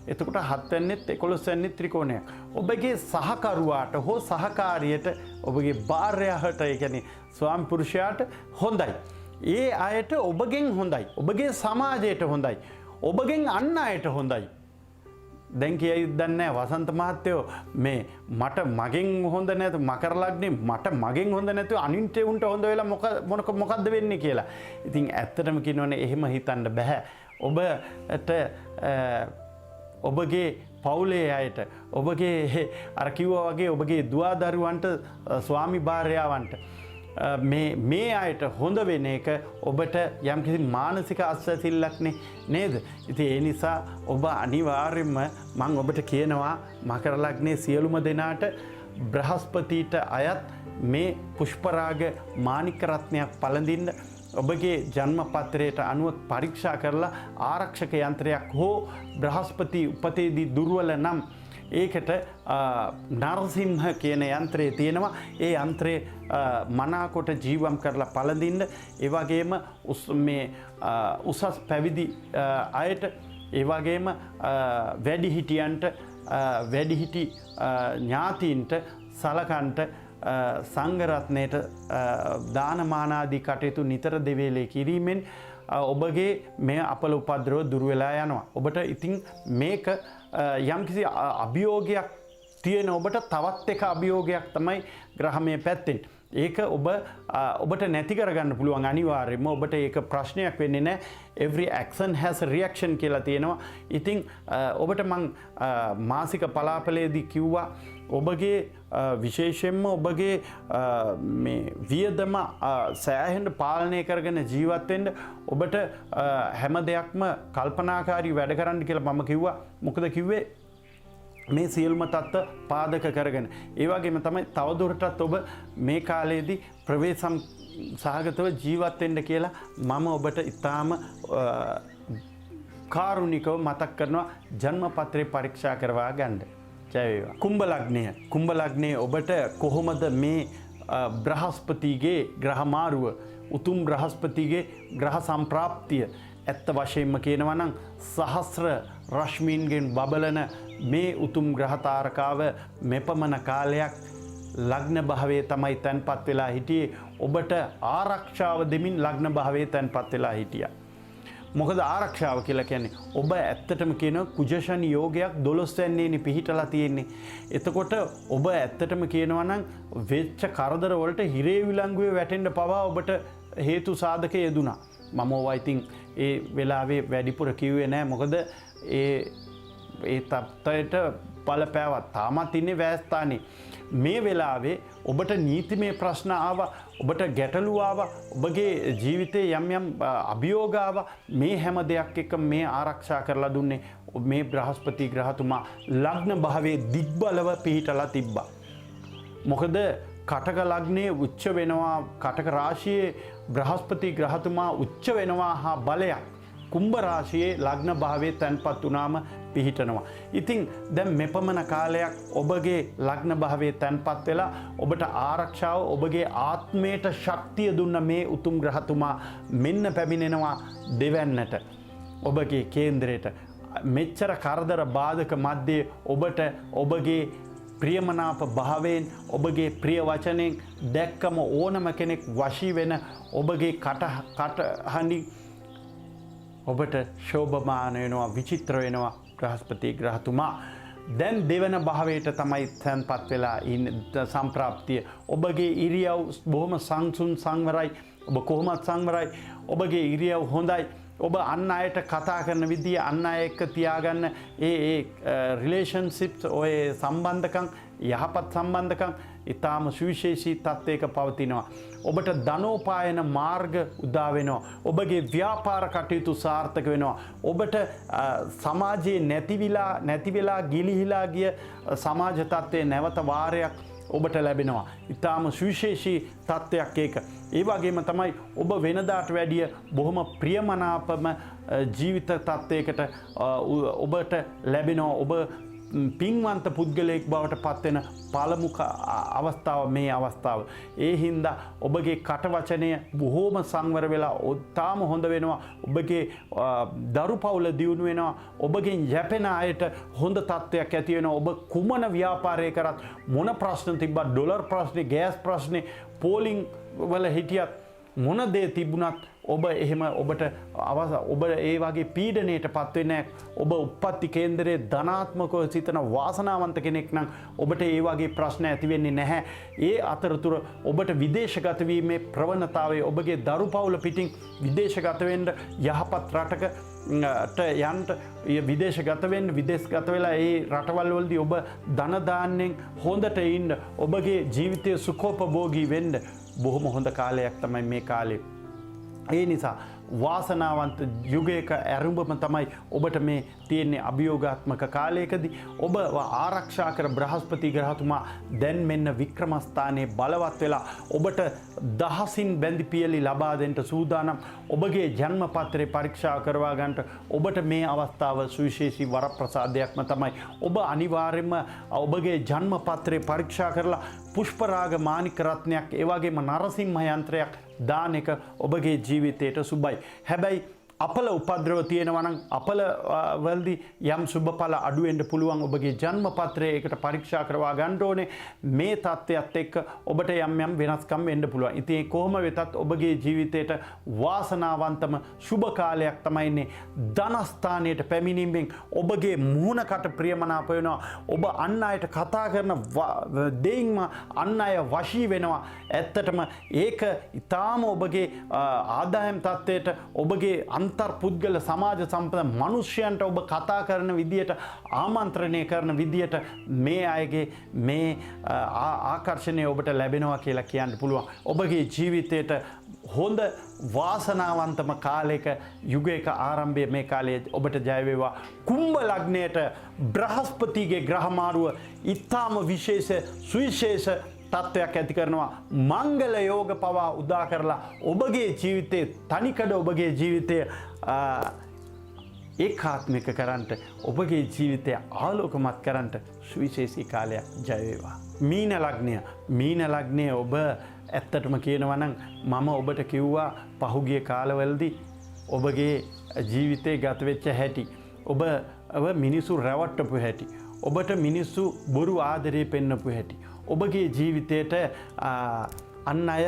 එතකොට 7 වෙනිත් 11 වෙනිත් ත්‍රිකෝණයක්. ඔබගේ සහකරුවාට හෝ සහකාරියට ඔබගේ භාර්යාවට ඒ කියන්නේ ස්වාමි පුරුෂයාට හොඳයි. ඒ අයට ඔබගෙන් හොඳයි. ඔබගේ සමාජයට හොඳයි. ඔබගෙන් අන් අයට හොඳයි. දැන් කියයි දන්නේ වසන්ත මහත්තයෝ මේ මට මගෙන් හොඳ නැතු මකර ලග්නේ මට මගෙන් හොඳ නැතු අනින්ට උන්ට හොඳ වෙලා මොකද්ද වෙන්නේ කියලා. ඉතින් ඇත්තටම කියනවනේ එහෙම හිතන්න බෑ. ඔබට ඔබගේ පවුලේ අයට ඔබගේ අර කිව්වා වගේ ඔබගේ දුවා දරුවන්ට ස්වාමි භාර්යාවන්ට මේ අයට හොඳ වෙන එක ඔබට යම්කිසි මානසික අස්වැසිල්ලක්නේ නේද? ඉතින් ඒ නිසා ඔබ අනිවාර්යයෙන්ම මම ඔබට කියනවා මකර ලග්නේ සියලුම දෙනාට බ්‍රහස්පතිට අයත් මේ පුෂ්පරාග මාණික රත්නයක් පළඳින්න ඔබගේ ජන්ම පත්‍රයට අනුව පරීක්ෂා කරලා ආරක්ෂක යන්ත්‍රයක් හෝ බ්‍රහස්පති උපතේදී දුර්වල නම් ඒකට නරසිංහ කියන යන්ත්‍රය තියෙනවා. ඒ යන්ත්‍රය මනාකොට ජීවම් කරලා පළඳින්න. ඒ වගේම උසස් පැවිදි අයට ඒ වගේම වැඩිහිටියන්ට වැඩිහිටි ඥාතීන්ට සලකන්ට සංඝරත්නයට දානමාන ආදී කටයුතු නිතර දෙවේලේ කිරීමෙන් ඔබගේ මේ අපල උපද්‍රව දුර වෙලා යනවා. ඔබට ඉතින් මේක යම්කිසි අභියෝගයක් තියෙන ඔබට තවත් එක අභියෝගයක් තමයි ග්‍රහමය පැත්තෙන්. ඒක ඔබට නැති කරගන්න පුළුවන් අනිවාර්යයෙන්ම. ඔබට ඒක ප්‍රශ්නයක් වෙන්නේ නැහැ. every action has a reaction කියලා තියෙනවා. ඉතින් ඔබට මං මාසික පලාපලයේදී කිව්වා ඔබගේ විශේෂයෙන්ම ඔබගේ මේ වියදම සෑහෙන පාලනය කරගෙන ජීවත් වෙන්න ඔබට හැම දෙයක්ම කල්පනාකාරී වැඩ කරන්න කියලා මම කිව්වා. මොකද කිව්වේ මේ සියලුම තත්ත්ව පාදක කරගෙන. ඒ වගේම තමයි තවදුරටත් ඔබ මේ කාලයේදී ප්‍රවේශම් සහගතව ජීවත් වෙන්න කියලා මම ඔබට ඉතාම කාරුණිකව මතක් කරනවා ජන්ම පත්‍රය පරීක්ෂා කරවා ගන්න. ජය වේවා. කුම්භ ලග්නය. කුම්භ ලග්නයේ ඔබට කොහොමද මේ බ්‍රහස්පතිගේ ග්‍රහ මාරුව උතුම් බ්‍රහස්පතිගේ ග්‍රහ සම්ප්‍රාප්තිය ඇත්ත වශයෙන්ම කියනවා නම් සහස්‍ර රශ්මීන්ගෙන් බබලන මේ උතුම් ග්‍රහ තාරකාව මෙපමණ කාලයක් ලග්න භාවයේ තමයි තැන්පත් වෙලා හිටියේ. ඔබට ආරක්ෂාව දෙමින් ලග්න භාවයේ තැන්පත් වෙලා හිටියා. මොකද ආරක්ෂාව කියලා කියන්නේ ඔබ ඇත්තටම කියන කුජශනි යෝගයක් 12 වෙනිනේ පිහිටලා තියෙන්නේ. එතකොට ඔබ ඇත්තටම කියනවා නම් වෙච්ච කරදර වලට හිරේ විලංගුවේ වැටෙන්න පවා ඔබට හේතු සාධක යෙදුනා. මම ඔය ඉතින් ඒ වෙලාවේ වැඩිපුර කිව්වේ නෑ. මොකද ඒ තත්ත්වයට බලපෑවා. තාමත් ඉන්නේ වැස්ථානේ. මේ වෙලාවේ ඔබට නීතිමය ප්‍රශ්න ආවා. ඔබට ගැටලු ආවා. ඔබගේ ජීවිතේ යම් අභියෝග ආවා. මේ හැම දෙයක් එක්ක මේ ආරක්ෂා කරලා දුන්නේ මේ බ්‍රහස්පති ග්‍රහතුමා ලග්න භාවයේ දිග්බලව පිහිටලා තිබ්බා. මොකද කටක ලග්නයේ උච්ච වෙනවා. කටක රාශියේ බ්‍රහස්පති ග්‍රහතුමා උච්ච වෙනවා හා බලයක් කුම්භ රාශියේ ලග්න භාවයේ තැන්පත් වුණාම පිහිටනවා. ඉතින් දැන් මෙපමණ කාලයක් ඔබගේ ලග්න භාවයේ තැන්පත් වෙලා ඔබට ආරක්ෂාව ඔබගේ ආත්මයට ශක්තිය දුන්න මේ උතුම් ග්‍රහතුමා මෙන්න පැමිණෙනවා දෙවැන්නට ඔබගේ කේන්දරයට. මෙච්චර කරදර බාධක මැද්දේ ඔබට ඔබගේ ප්‍රියමනාප භාවයෙන් ඔබගේ ප්‍රිය වචනෙන් දැක්කම ඕනම කෙනෙක් වශී වෙන ඔබගේ කටහඬින් ඔබට ශෝභමාන වෙනවා විචිත්‍ර වෙනවා බ්‍රහස්පති ග්‍රහතුමා. දැන් දෙවන භාවයට තමයි තැන්පත් වෙලා ඉන්න සම්ප්‍රාප්තිය. ඔබගේ ඉරියව් බොහොම සංසුන් සංවරයි. ඔබ කොහොමත් සංවරයි. ඔබගේ ඉරියව් හොඳයි. ඔබ අන් අයට කතා කරන විදිය අන් අය එක්ක තියාගන්න ඒ රිලේෂන්ෂිප්ස් ඔය සම්බන්ධකම් යහපත් සම්බන්ධකම් ඊටාම සුවිශේෂී තත්ත්වයක පවතිනවා. ඔබට ධනෝපායන මාර්ග උදා වෙනවා. ඔබගේ ව්‍යාපාර කටයුතු සාර්ථක වෙනවා. ඔබට සමාජයේ නැති වෙලා ගිලිහිලා ගිය සමාජ තත්ත්වයේ නැවත වාරයක් ඔබට ලැබෙනවා. ඊටාම සුවිශේෂී තත්ත්වයක් ඒක. ඒ වගේම තමයි ඔබ වෙනදාට වැඩිය බොහොම ප්‍රියමනාපම ජීවිත තත්ත්වයකට ඔබට ලැබෙනවා. ඔබ පින්වන්ත පුද්ගලයෙක් බවට පත්වෙන පළමු අවස්ථාව මේ අවස්ථාව. ඒ හින්දා ඔබගේ කටවචනය බොහෝම සංවර වෙලා තාම හොඳ වෙනවා. ඔබගේ දරු පවුල දියුණු වෙනවා. ඔබගෙන් යැපෙන අයට හොඳ තත්ත්වයක් ඇති වෙනවා. ඔබ කුමන ව්‍යාපාරය කරත් මොන ප්‍රශ්න තිබ්බත් ඩොලර් ප්‍රශ්නේ, ගෑස් ප්‍රශ්නේ, පෝලිං වල හිටියත් මොන දේ තිබුණත් ඔබ එහෙම ඔබට ඔබ ඒ වගේ පීඩනයට පත් වෙන්නේ නැහැ. ඔබ උප්පත්ති කේන්දරයේ ධනාත්මකව සිතන වාසනාවන්ත කෙනෙක් නම් ඔබට ඒ වගේ ප්‍රශ්න ඇති වෙන්නේ නැහැ. ඒ අතරතුර ඔබට විදේශගත වීමේ ප්‍රවණතාවය, ඔබගේ දරු පවුල පිටින් විදේශගත වෙන්න යහපත් රටක යන්ට විදේශගත වෙන්න, විදේශගත වෙලා ඒ රටවල් වලදී ඔබ ධන දාන්නෙන් හොඳට ඉන්න, ඔබගේ ජීවිතය සුඛෝපභෝගී වෙන්න බොහොම හොඳ කාලයක් තමයි මේ කාලේ. ඒ නිසා වාසනාවන්ත යුගයක ඇරුඹම තමයි ඔබට මේ තියෙන්නේ අභියෝගාත්මක කාලයකදී. ඔබ ආරක්ෂා කර බ්‍රහස්පති ග්‍රහතුමා දැන් මෙන්න වික්‍රමස්ථානයේ බලවත් වෙලා ඔබට දහසින් බැඳි පියලි ලබා දෙන්න සූදානම්. ඔබගේ ජන්ම පත්‍රය පරීක්ෂා කරවා ගන්නට ඔබට මේ අවස්ථාව සුවිශේෂී වරප්‍රසාදයක්ම තමයි. ඔබ අනිවාර්යයෙන්ම ඔබගේ ජන්ම පත්‍රය පරීක්ෂා කරලා පුෂ්පරාග මාණික රත්නයක්, ඒ වගේම නරසිම්හ යන්ත්‍රයක් දාන එක ඔබගේ ජීවිතයට සුබයි. හැබැයි අපල උපද්‍රව තියෙනවා නම් අපල වලදී යම් සුබඵල අඩු වෙන්න පුළුවන්. ඔබගේ ජන්ම පත්‍රය ඒකට පරීක්ෂා කරවා ගන්න ඕනේ. මේ தත්ත්වයට එක්ක ඔබට යම් වෙනස්කම් වෙන්න පුළුවන්. ඉතින් කොහොම වෙතත් ඔබගේ ජීවිතයට වාසනාවන්තම සුබ කාලයක් තමයි ඉන්නේ. ධනස්ථානයට පැමිණීමෙන් ඔබගේ මුහුණකට ප්‍රියමනාප වෙනවා. ඔබ අන් අයට කතා කරන දෙයින්ම අන් අය වශී වෙනවා. ඇත්තටම ඒක ඊටාම ඔබගේ ආදායම් තත්ත්වයට, ඔබගේ අන්තර් පුද්ගල සමාජ සම්පත මනුෂ්‍යයන්ට ඔබ කතා කරන විදියට, ආමන්ත්‍රණය කරන විදියට මේ අයගේ මේ ආකර්ෂණය ඔබට ලැබෙනවා කියලා කියන්න පුළුවන්. ඔබගේ ජීවිතයට හොඳ වාසනාවන්තම කාලයක යුගයක ආරම්භය මේ කාලයේ ඔබට ජය වේවා. කුම්භ ලග්නයට බ්‍රහස්පතිගේ ග්‍රහමාරුව ඊටාම විශේෂ සුවිශේෂ තත්ත්වයක් ඇති කරනවා. මංගල යෝග පවා උදා කරලා ඔබගේ ජීවිතයේ තනිකඩ ඔබගේ ජීවිතය ඒකාත්මික කරන්නට, ඔබගේ ජීවිතය ආලෝකමත් කරන්නට සුවිශේෂී කාලයක් ජය වේවා. මීන ලග්නය ඔබ ඇත්තටම කියනවා නම් මම ඔබට කිව්වා පහුගිය කාලවලදී ඔබගේ ජීවිතේ ගත වෙච්ච හැටි, ඔබ මිනිසු රැවට්ටපු හැටි, ඔබට මිනිස්සු බොරු ආදරේ පෙන්නපු හැටි, ඔබගේ ජීවිතයට අන් අය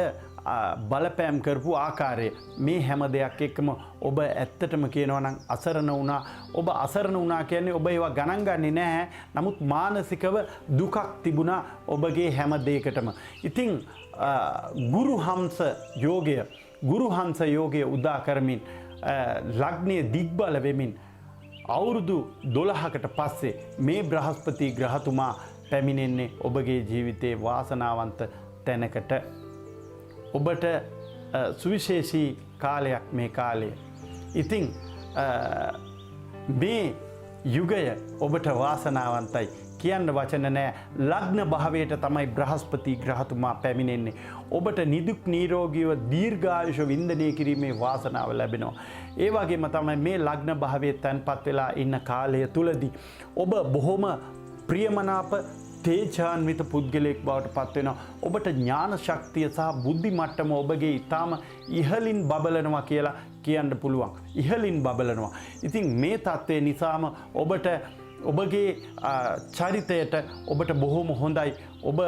බලපෑම් කරපු ආකාරය, මේ හැම දෙයක් එක්කම ඔබ ඇත්තටම කියනවා නම් අසරණ වුණා. ඔබ අසරණ වුණා කියන්නේ ඔබ ඒවා ගණන් ගන්නේ නැහැ. නමුත් මානසිකව දුකක් තිබුණා ඔබගේ හැම දෙයකටම. ඉතින් ගුරුහංස යෝගය උදා කරමින් ලග්නයේ දිග්බල වෙමින් අවුරුදු 12කට පස්සේ මේ බ්‍රහස්පති ග්‍රහතුමා පැමිණෙන්නේ ඔබගේ ජීවිතයේ වාසනාවන්ත තැනකට. ඔබට සුවිශේෂී කාලයක් මේ කාලය. ඉතින් මේ යුගය ඔබට වාසනාවන්තයි කියන්න වචන නෑ. ලග්න භාවයට තමයි බ්‍රහස්පති ග්‍රහතුමා පැමිණෙන්නේ. ඔබට නිදුක් නිරෝගීව දීර්ඝායුෂ වින්දනය කිරීමේ වාසනාව ලැබෙනවා. ඒ වගේම තමයි මේ ලග්න භාවයේ තැන්පත් වෙලා ඉන්න කාලය තුලදී ඔබ බොහොම ප්‍රියමනාප තේජාන්විත පුද්ගලයෙක් බවට පත් වෙනවා. ඔබට ඥාන ශක්තිය සහ බුද්ධි මට්ටම ඔබගේ ඊටාම ඉහළින් බබලනවා කියලා කියන්න පුළුවන්. ඉහළින් බබලනවා. ඉතින් මේ தත්ත්වය නිසාම ඔබට ඔබගේ චරිතයට ඔබට බොහොම හොඳයි. ඔබ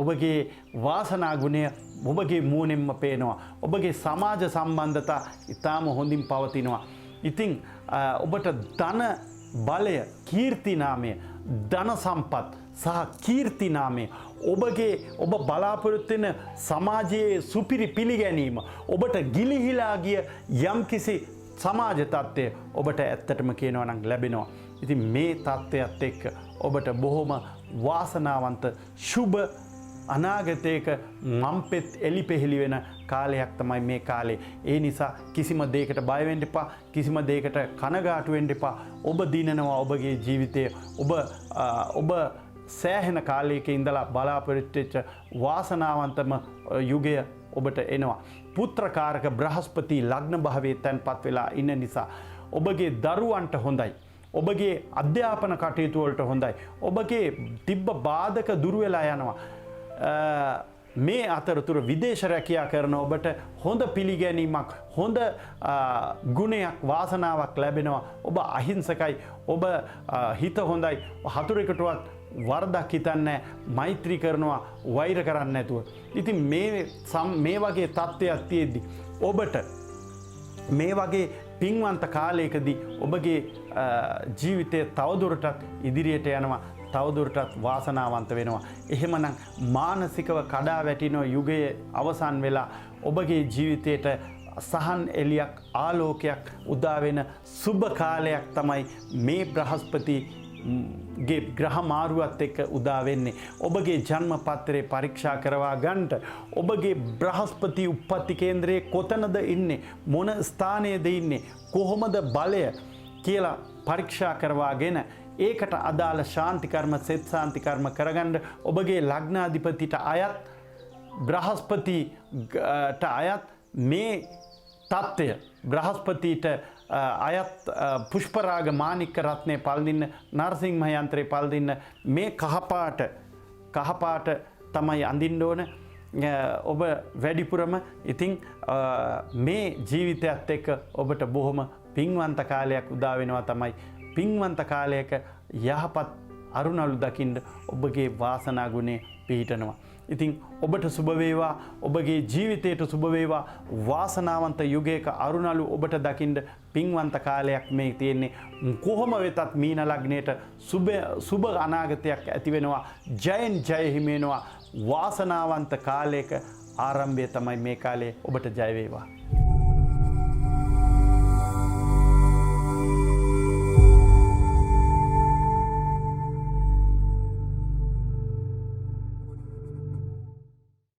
ඔබගේ වාසනා ගුණය ඔබගේ මූණෙන්ම පේනවා. ඔබගේ සමාජ සම්බන්ධතා ඊටාම හොඳින් පවතිනවා. ඉතින් ඔබට ධන බලය, කීර්ති නාමය, ධන සම්පත් සහ කීර්ති නාමය, ඔබ බලාපොරොත්තු වෙන සමාජයේ සුපිරි පිළිගැනීම, ඔබට ගිලිහිලා ගිය යම්කිසි සමාජ තත්ත්වය ඔබට ඇත්තටම කියනවා නම් ලැබෙනවා. ඉතින් මේ තත්ත්වයට එක්ක ඔබට බොහොම වාසනාවන්ත සුබ අනාගතයක මම්පෙත් එලිපෙහෙලි වෙන කාලයක් තමයි මේ කාලේ. ඒ නිසා කිසිම දෙයකට බය වෙන්න එපා, කිසිම දෙයකට කනගාටු වෙන්න එපා. ඔබ දිනනවා ඔබගේ ජීවිතය. ඔබ සෑහෙන කාලයක ඉඳලා බලාපොරොත්තු වෙච්ච වාසනාවන්තම යුගය ඔබට එනවා. පුත්‍රකාරක බ්‍රහස්පති ලග්න භාවයේ තැන්පත් වෙලා ඉන්න නිසා ඔබගේ දරුවන්ට හොඳයි. ඔබගේ අධ්‍යාපන කටයුතු වලට හොඳයි. ඔබගේ තිබ්බ බාධක දුර වෙලා යනවා. මේ අතරතුර විදේශ රැකියා කරන ඔබට හොඳ පිළිගැනීමක් හොඳ ගුණයක් වාසනාවක් ලැබෙනවා. ඔබ අහිංසකයි. ඔබ හිත හොඳයි. හතුරෙකුටවත් වරදක් හිතන්නේ මෛත්‍රී කරනවා වෛර කරන්නේ නැතුව. ඉතින් මේ වගේ තත්ත්වයක් තියෙද්දි ඔබට මේ වගේ පින්වන්ත කාලයකදී ඔබගේ ජීවිතය තවදුරටත් ඉදිරියට යනවා. තවදුරටත් වාසනාවන්ත වෙනවා. එහෙමනම් මානසිකව කඩා වැටින යුගයේ අවසන් වෙලා ඔබගේ ජීවිතයට සහන් එලියක් ආලෝකයක් උදා වෙන සුබ කාලයක් තමයි මේ බ්‍රහස්පතිගේ ග්‍රහ මාරුවත් එක්ක උදා වෙන්නේ. ඔබගේ ජන්ම පත්‍රය පරීක්ෂා කරවා ගන්නට ඔබගේ බ්‍රහස්පති උප්පත්ති කේන්ද්‍රයේ කොතනද ඉන්නේ, මොන ස්ථානයේද ඉන්නේ, කොහොමද බලය කියලා පරීක්ෂා කරවාගෙන ඒකට අදාළ ශාන්ති කර්ම සෙත් ශාන්ති කර්ම කරගන්න ඔබගේ ලග්නාධිපතිට අයත් බ්‍රහස්පතිට අයත් මේ තත්ත්වය බ්‍රහස්පතිට අයත් පුෂ්පරාග මාණික්ක රත්නය පල්දින්න නරසිංහ යන්ත්‍රය පල්දින්න මේ කහපාට තමයි අඳින්න ඕන. ඔබ වැඩිපුරම ඉතින් මේ ජීවිතයත් එක්ක ඔබට බොහොම පින්වන්ත කාලයක් උදා වෙනවා තමයි. පින්වන්ත කාලයක යහපත් අරුණලු දකින්න ඔබගේ වාසනා ගුණේ පිහිටනවා. ඉතින් ඔබට සුබ වේවා. ඔබගේ ජීවිතයට සුබ වේවා. වාසනාවන්ත යුගයක අරුණලු ඔබට දකින්න පින්වන්ත කාලයක් මේ තියෙන්නේ. කොහොම වෙතත් මීන ලග්නයට සුබ අනාගතයක් ඇති වෙනවා. ජයෙන් ජය හිමි වෙනවා. වාසනාවන්ත කාලයක ආරම්භය තමයි මේ කාලේ. ඔබට ජය වේවා.